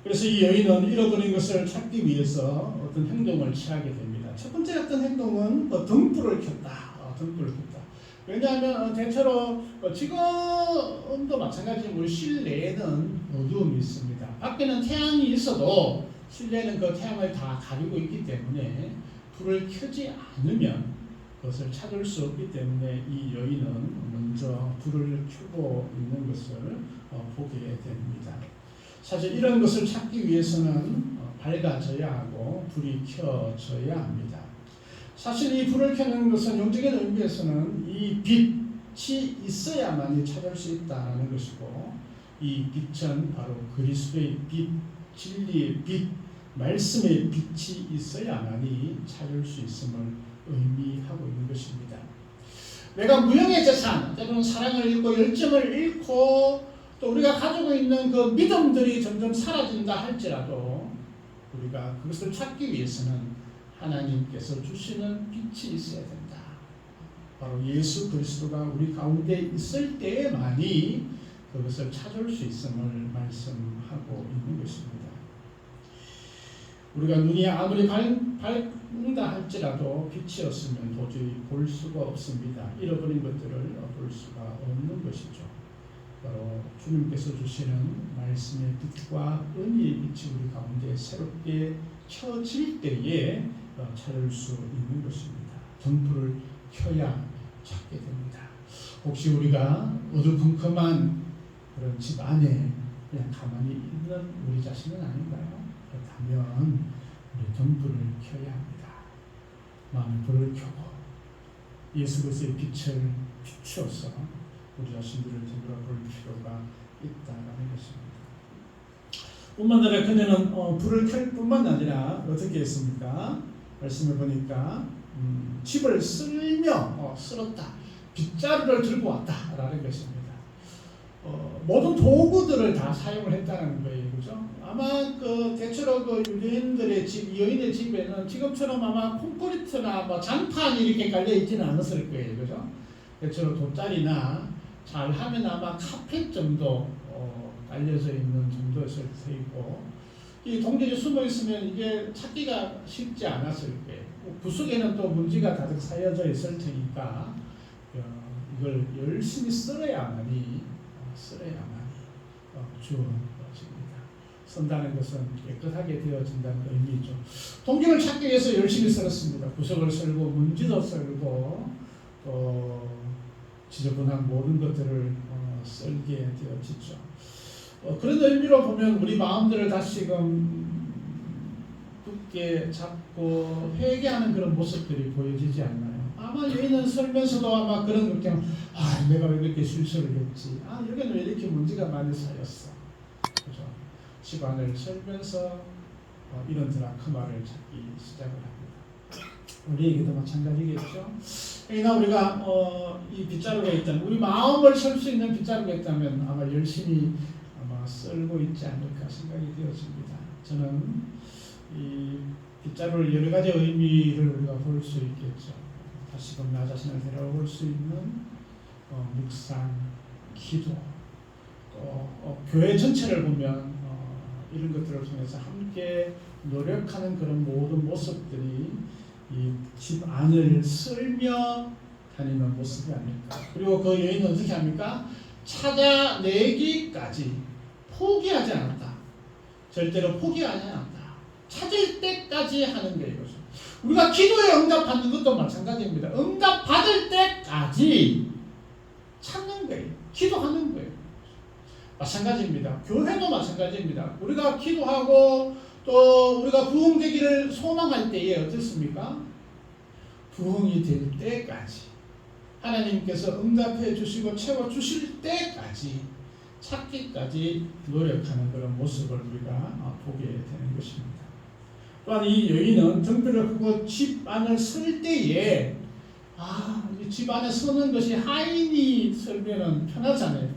그래서 이 여인은 잃어버린 것을 찾기 위해서 어떤 행동을 취하게 됩니다. 첫 번째 어떤 행동은 등불을 켰다. 등불을 켰다. 왜냐하면 대체로 지금도 마찬가지로 우리 실내에는 어두움이 있습니다. 밖에는 태양이 있어도 실내는 그 태양을 다 가리고 있기 때문에 불을 켜지 않으면 그것을 찾을 수 없기 때문에 이 여인은 먼저 불을 켜고 있는 것을 보게 됩니다. 사실 이런 것을 찾기 위해서는 밝아져야 하고 불이 켜져야 합니다. 사실 이 불을 켜는 것은 영적인 의미에서는 이 빛이 있어야만이 찾을 수 있다는 것이고, 이 빛은 바로 그리스도의 빛, 진리의 빛, 말씀의 빛이 있어야만이 찾을 수 있음을 의미하고 있는 것입니다. 내가 무형의 재산, 때로는 사랑을 잃고 열정을 잃고 또 우리가 가지고 있는 그 믿음들이 점점 사라진다 할지라도 우리가 그것을 찾기 위해서는 하나님께서 주시는 빛이 있어야 된다. 바로 예수 그리스도가 우리 가운데 있을 때에만이 그것을 찾을 수 있음을 말씀하고 있는 것입니다. 우리가 눈이 아무리 밝는다 할지라도 빛이 없으면 도저히 볼 수가 없습니다. 잃어버린 것들을 볼 수가 없는 것이죠. 바로 주님께서 주시는 말씀의 빛과 은혜의 빛이 우리 가운데 새롭게 켜질 때에 찾을 수 있는 것입니다. 등불을 켜야 찾게 됩니다. 혹시 우리가 어두컴컴한 그런 집 안에 그냥 가만히 있는 우리 자신은 아닌가요? 그렇다면 우리 등불을 켜야 합니다. 마음의 불을 켜고 예수 그리스도의 빛을 비추어서 우리 자신들을 되돌아볼 필요가 있다는 것입니다. 뿐만 아니라 그녀는 불을 켤 뿐만 아니라 어떻게 했습니까? 말씀을 보니까 집을 쓸었다. 빗자루를 들고 왔다라는 것입니다. 모든 도구들을 다 사용을 했다는 거예요, 그죠? 아마 그 대체로 그 유대인들의 집, 여인의 집에는 지금처럼 아마 콘크리트나 뭐 장판이 이렇게 깔려 있지는 않았을 거예요, 그죠? 대체로 돗자리나 잘하면 아마 카펫 정도 깔려져 있는 정도였을 테고, 이 동전이 숨어 있으면 이게 찾기가 쉽지 않았을 거예요. 구석에는 또 먼지가 가득 쌓여져 있을 테니까 이걸 열심히 쓸어야만이 주어집니다. 쓴다는 것은 깨끗하게 되어진다는 의미죠. 동경을 찾기 위해서 열심히 쓸었습니다. 구석을 쓸고 문지도 쓸고 또 지저분한 모든 것들을 쓸게 되어지죠. 그런 의미로 보면 우리 마음들을 다시금 굳게 잡고 회개하는 그런 모습들이 보여지지 않나요? 아마 여인은 설면서도 아마 그런 걱정, 내가 왜 이렇게 실수를 했지? 여기는 왜 이렇게 문제가 많이 쌓였어? 그죠? 집안을 설면서 이런 드라크마를 찾기 시작을 합니다. 우리에게도 마찬가지겠죠? 그러나 우리가 이 빗자루가 있다면, 우리 마음을 설 수 있는 빗자루가 있다면 아마 열심히 아마 쓸고 있지 않을까 생각이 되어집니다. 저는 이 빗자루를 여러 가지 의미를 우리가 볼 수 있겠죠. 다시금 나 자신을 되돌아볼 수 있는 묵상, 기도, 또 교회 전체를 보면 이런 것들을 통해서 함께 노력하는 그런 모든 모습들이 이 집 안을 쓸며 다니는 모습이 아닐까. 그리고 그 여인은 어떻게 합니까? 찾아내기까지 포기하지 않았다. 절대로 포기하지 않았다. 찾을 때까지 하는 게 이거죠. 우리가 기도에 응답받는 것도 마찬가지입니다. 응답받을 때까지 찾는 거예요. 기도하는 거예요. 마찬가지입니다. 교회도 마찬가지입니다. 우리가 기도하고 또 우리가 부흥되기를 소망할 때에 어떻습니까? 부흥이 될 때까지 하나님께서 응답해 주시고 채워 주실 때까지 찾기까지 노력하는 그런 모습을 우리가 보게 되는 것입니다. 또한 이 여인은 등불을 끄고 집 안을 쓸 때에 이 집 안에 서는 것이 하인이 설면은 편하잖아요.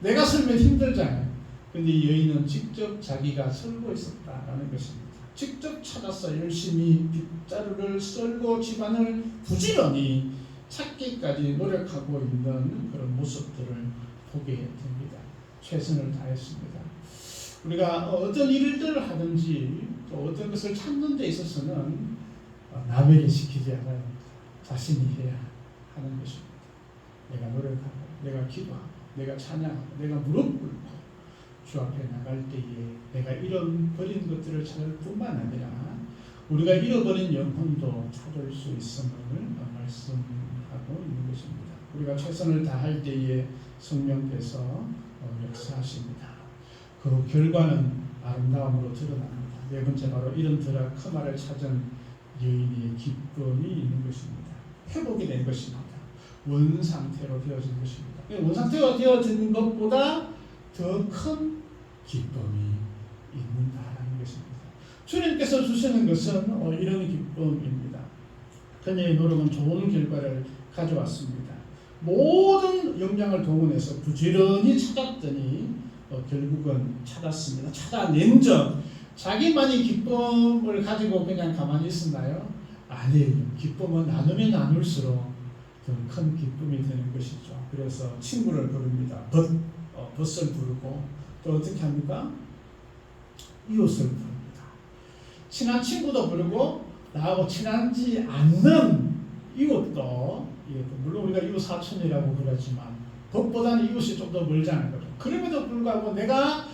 내가 설면 힘들잖아요. 근데 이 여인은 직접 자기가 설고 있었다라는 것입니다. 직접 찾아서 열심히 빗자루를 썰고 집안을 부지런히 찾기까지 노력하고 있는 그런 모습들을 보게 됩니다. 최선을 다했습니다. 우리가 어떤 일들을 하든지 또 어떤 것을 찾는 데 있어서는 남에게 시키지 않아요. 자신이 해야 하는 것입니다. 내가 노력하고 내가 기도하고 내가 찬양하고 내가 무릎 꿇고 주 앞에 나갈 때에 내가 잃어버린 것들을 찾을 뿐만 아니라 우리가 잃어버린 영혼도 찾을 수 있음을 말씀하고 있는 것입니다. 우리가 최선을 다할 때에 성령께서 역사하십니다. 그 결과는 아름다움으로 드러납니다. 네 번째 바로 이런 드라크마를 찾은 여인의 기쁨이 있는 것입니다. 회복이 된 것입니다. 원상태로 되어진 것입니다. 원상태가 되어진 것보다 더 큰 기쁨이 있는다라는 것입니다. 주님께서 주시는 것은 이런 기쁨입니다. 그녀의 노력은 좋은 결과를 가져왔습니다. 모든 역량을 동원해서 부지런히 찾았더니 결국은 찾았습니다. 찾아낸 점, 자기만이 기쁨을 가지고 그냥 가만히 있었나요? 아니에요. 기쁨은 나누면 나눌수록 더 큰 기쁨이 되는 것이죠. 그래서 친구를 부릅니다. 벗을 부르고 또 어떻게 합니까? 이웃을 부릅니다. 친한 친구도 부르고 나하고 친하지 않는 이웃도 물론 우리가 이웃 사촌이라고 그러지만 법보다는 이웃이 좀 더 멀잖아요. 그럼에도 불구하고 내가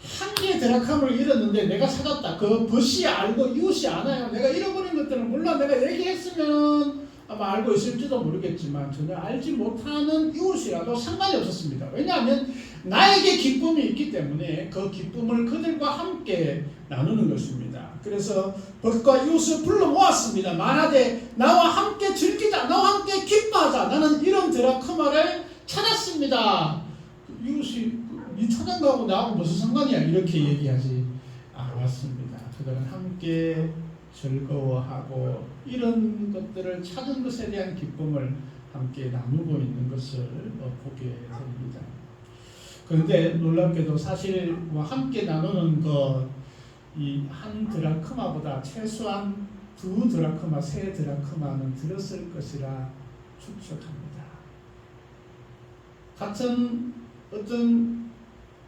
한 개의 드라크마를 잃었는데 내가 찾았다. 그 벗이 알고 이웃이 아나요. 내가 잃어버린 것들은 물론 내가 얘기했으면 아마 알고 있을지도 모르겠지만 전혀 알지 못하는 이웃이라도 상관이 없었습니다. 왜냐하면 나에게 기쁨이 있기 때문에 그 기쁨을 그들과 함께 나누는 것입니다. 그래서 벗과 이웃을 불러 모았습니다. 말하되 나와 함께 즐기자, 나와 함께 기뻐하자. 나는 이런 드라크마를 찾았습니다. 이웃이 이 찾아가고 나하고 무슨 상관이야 이렇게 얘기하지 않았습니다. 그들은 함께 즐거워하고 이런 것들을 찾은 것에 대한 기쁨을 함께 나누고 있는 것을 보게 됩니다. 그런데 놀랍게도 사실 함께 나누는 것 이 한 드라크마보다 최소한 2 드라크마, 3 드라크마는 들었을 것이라 추측합니다. 같은 어떤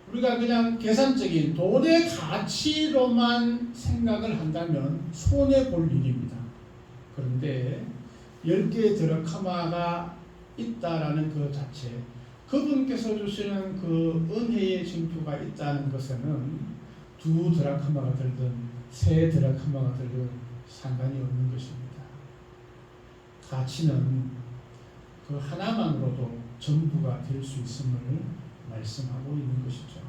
우리가 그냥 계산적인 돈의 가치로만 생각을 한다면 손해볼 일입니다. 그런데 10개의 드라크마가 있다라는 그 자체, 그분께서 주시는 그 은혜의 징표가 있다는 것에는 2 드라크마가 들든 3 드라크마가 들든 상관이 없는 것입니다. 가치는 그 하나만으로도 전부가 될 수 있음을 말씀하고 있는 것이죠.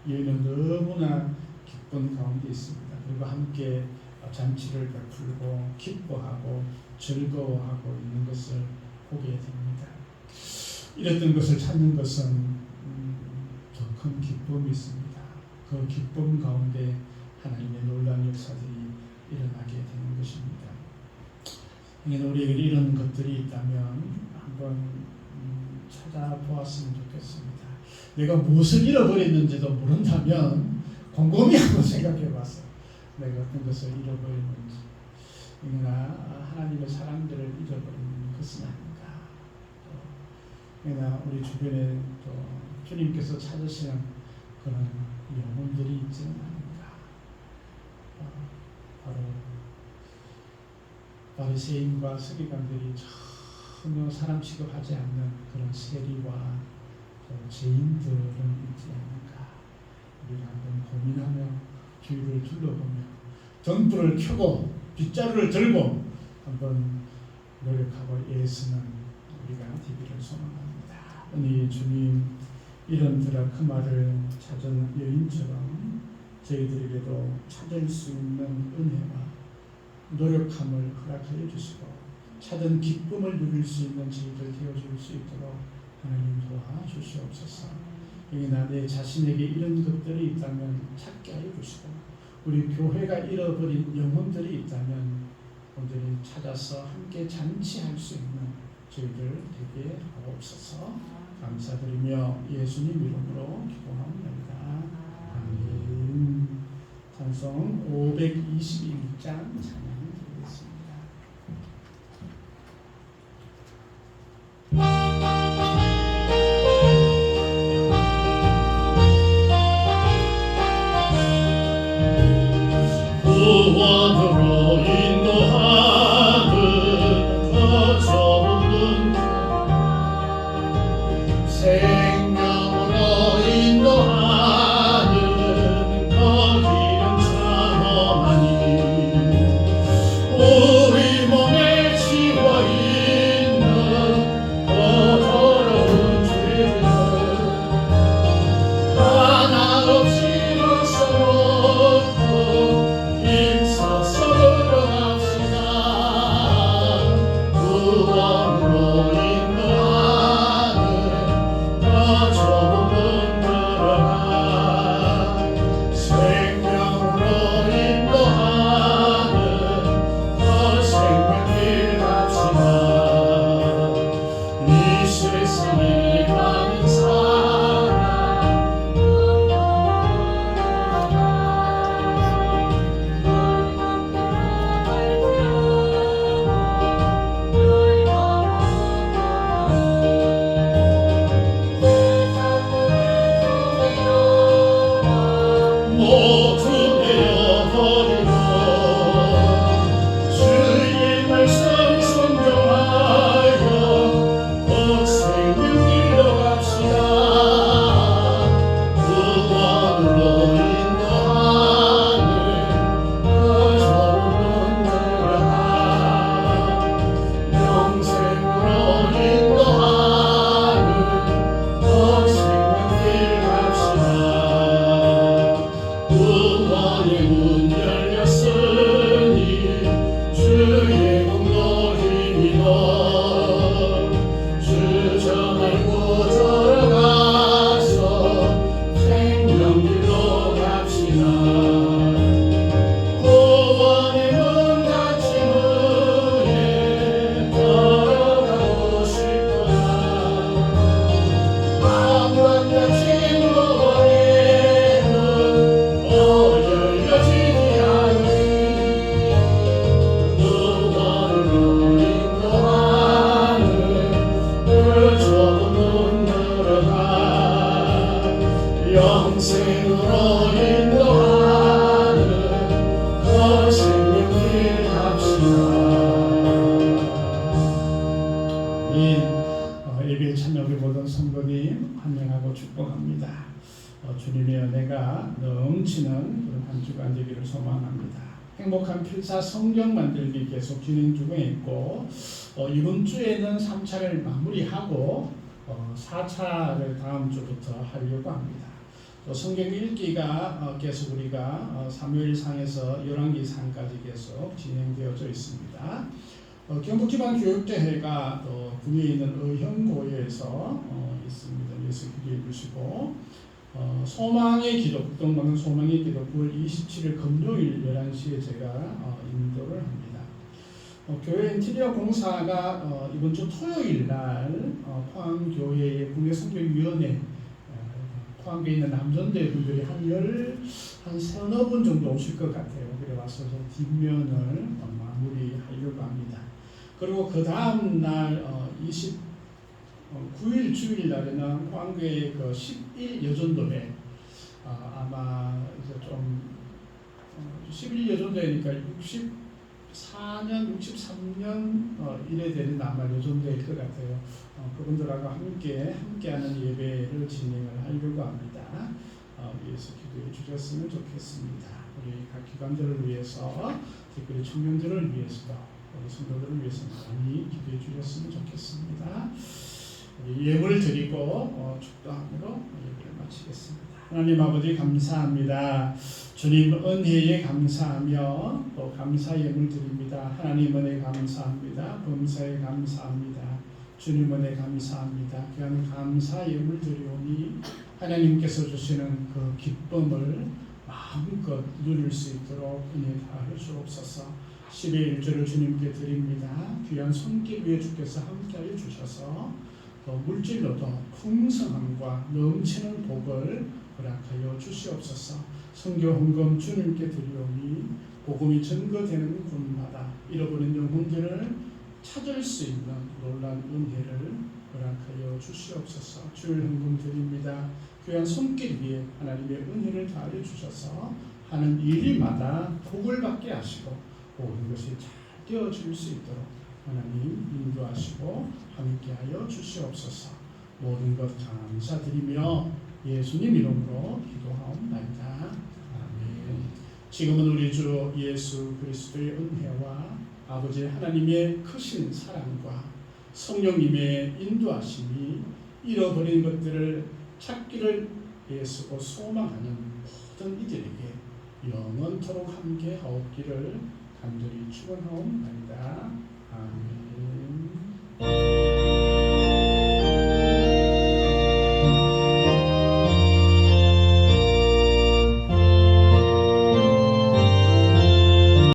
여인은 너무나 기쁜 가운데 있습니다. 그리고 함께 잔치를 베풀고 기뻐하고 즐거워하고 있는 것을 보게 됩니다. 이랬던 것을 찾는 것은 더 큰 기쁨이 있습니다. 그 기쁨 가운데 하나님의 놀라운 역사들이 일어나게 되는 것입니다. 우리에게 이런 것들이 있다면 한번 찾아보았으면 좋겠습니다. 내가 무엇을 잃어버렸는지도 모른다면 곰곰이 한번 생각해봐서 내가 어떤 것을 잃어버렸는지, 하나님의 사랑들을 잃어버리는 것은 아닌가. 우리 주변에 또 주님께서 찾으시는 그런 영혼들이 있지는 않은가. 바로 바리새인과 서기관들이 전혀 사람 취급하지 않는 그런 세리와 죄인들은 있지 않는가. 우리가 한번 고민하며 주위를 둘러보며 등불을 켜고 빗자루를 들고 한번 노력하고 애쓰는 우리가 되기를 소망합니다. 은혜의 주님, 이런 드라크마를 찾은 여인처럼 저희들에게도 찾을 수 있는 은혜와 노력함을 허락하여 주시고 찾은 기쁨을 누릴 수 있는 저희들 되어줄 수 있도록 하나님 도와주시옵소서. 여기나 내 자신에게 이런 것들이 있다면 찾게 하여 주시고, 우리 교회가 잃어버린 영혼들이 있다면 오늘 찾아서 함께 잔치할 수 있는 저희들 되게 하옵소서. 감사드리며 예수님 이름으로 기도합니다. 아멘. 찬송 521장 찬양드리겠습니다. 구원으로 인도하는 그 좁은 생명으로 인도하는 그 길은 참험하니 우리 몸에 지워있는 그 더러운 죄를 하나 없이 벗어놓고 힘써서 걸어갑시다. 구원으로 인도하는 더 좁은 문 들어가 생명으로 인도하는 더 생명길 갑시다. 이 세상에 많은 사랑 모두 내어버리고 주의 말씀 순종하여 곧 생명길로 갑시다. 구원으로 인도하는 그 좁은 문 들어가 영생으로 인도하는 그 생명길 갑시다. 구원의 문 열렸으니 주의 공로 힘입어 주저말 구조로 가서 생명길로 갑시다. 구원의 문 닫힌 후에 걸어가고 싶구나. 아무런 닫힌 구원의 문 열려지지 않으니 구원으로 인도하는 그 좁은 문 들어가 영생으로 인도하는 그 생명길 갑시다. 이 예배에 참여하게 모든 성도님 환영하고 축복합니다. 주님의 은혜가 넘치는 그런 한 주간 되기를 소망합니다. 행복한 필사 성경 만들기 계속 진행 중에 있고 이번 주에는 3차를 마무리하고 4차를 다음 주부터 하려고 합니다. 또 성경 읽기가 계속 우리가 사무엘상에서 열왕기상까지 계속 진행되어져 있습니다. 경북지방교육대회가 군위에 있는 의형고에서 있습니다. 그래서 기도해 주시고 소망의 기도, 북동방은 소망의 기도 9월 27일 금요일 11시에 제가 인도를 합니다. 교회 인테리어 공사가 이번 주 토요일 날 포항교회의 국내선교위원회 포항교에 있는 남전대 분들이 한 서너 분 정도 오실 것 같아요. 그래 와서 뒷면을 마무리하려고 합니다. 그리고 그 다음 날 29일 주일 날에는 포항교회 그 10일 여전도회 아마 이제 좀 11일 여전도회니까 64년, 63년 이래 되는 아마 여전도회일 것 같아요. 그분들하고 함께하는 예배를 진행을 하려고 합니다. 위해서 기도해 주셨으면 좋겠습니다. 우리 각 기관들을 위해서, 특별히 청년들을 위해서도, 우리 성도들을 위해서 많이 기도해 주셨으면 좋겠습니다. 예물을 드리고 축도함으로 예배를 마치겠습니다. 하나님 아버지 감사합니다. 주님 은혜에 감사하며 또 감사 예물 드립니다. 하나님 은혜 감사합니다. 범사에 감사합니다. 주님 은혜 감사합니다. 그냥 감사 예물 드리오니 하나님께서 주시는 그 기쁨을 마음껏 누릴 수 있도록 은혜 다해 주옵소서. 10의 1조를 주님께 드립니다. 귀한 손길 위에 주께서 함께하여 주셔서 물질로도 풍성함과 넘치는 복을 허락하여 주시옵소서. 선교 헌금 주님께 드리오니 복음이 증거되는 곳마다 잃어버린 영혼들을 찾을 수 있는 놀라운 은혜를 허락하여 주시옵소서. 주일 헌금 드립니다. 귀한 손길 위에 하나님의 은혜를 다하여 주셔서 하는 일마다 복을 받게 하시고 모든 것이 잘 되어질 수 있도록 하나님 인도하시고 함께하여 주시옵소서. 모든 것 감사드리며 예수님 이름으로 기도하옵나이다. 아멘. 지금은 우리 주 예수 그리스도의 은혜와 아버지 하나님의 크신 사랑과 성령님의 인도하심이 잃어버린 것들을 찾기를 애쓰고 소망하는 모든 이들에게 영원토록 함께 하옵기를 간절히 축원하옵나이다. 아멘.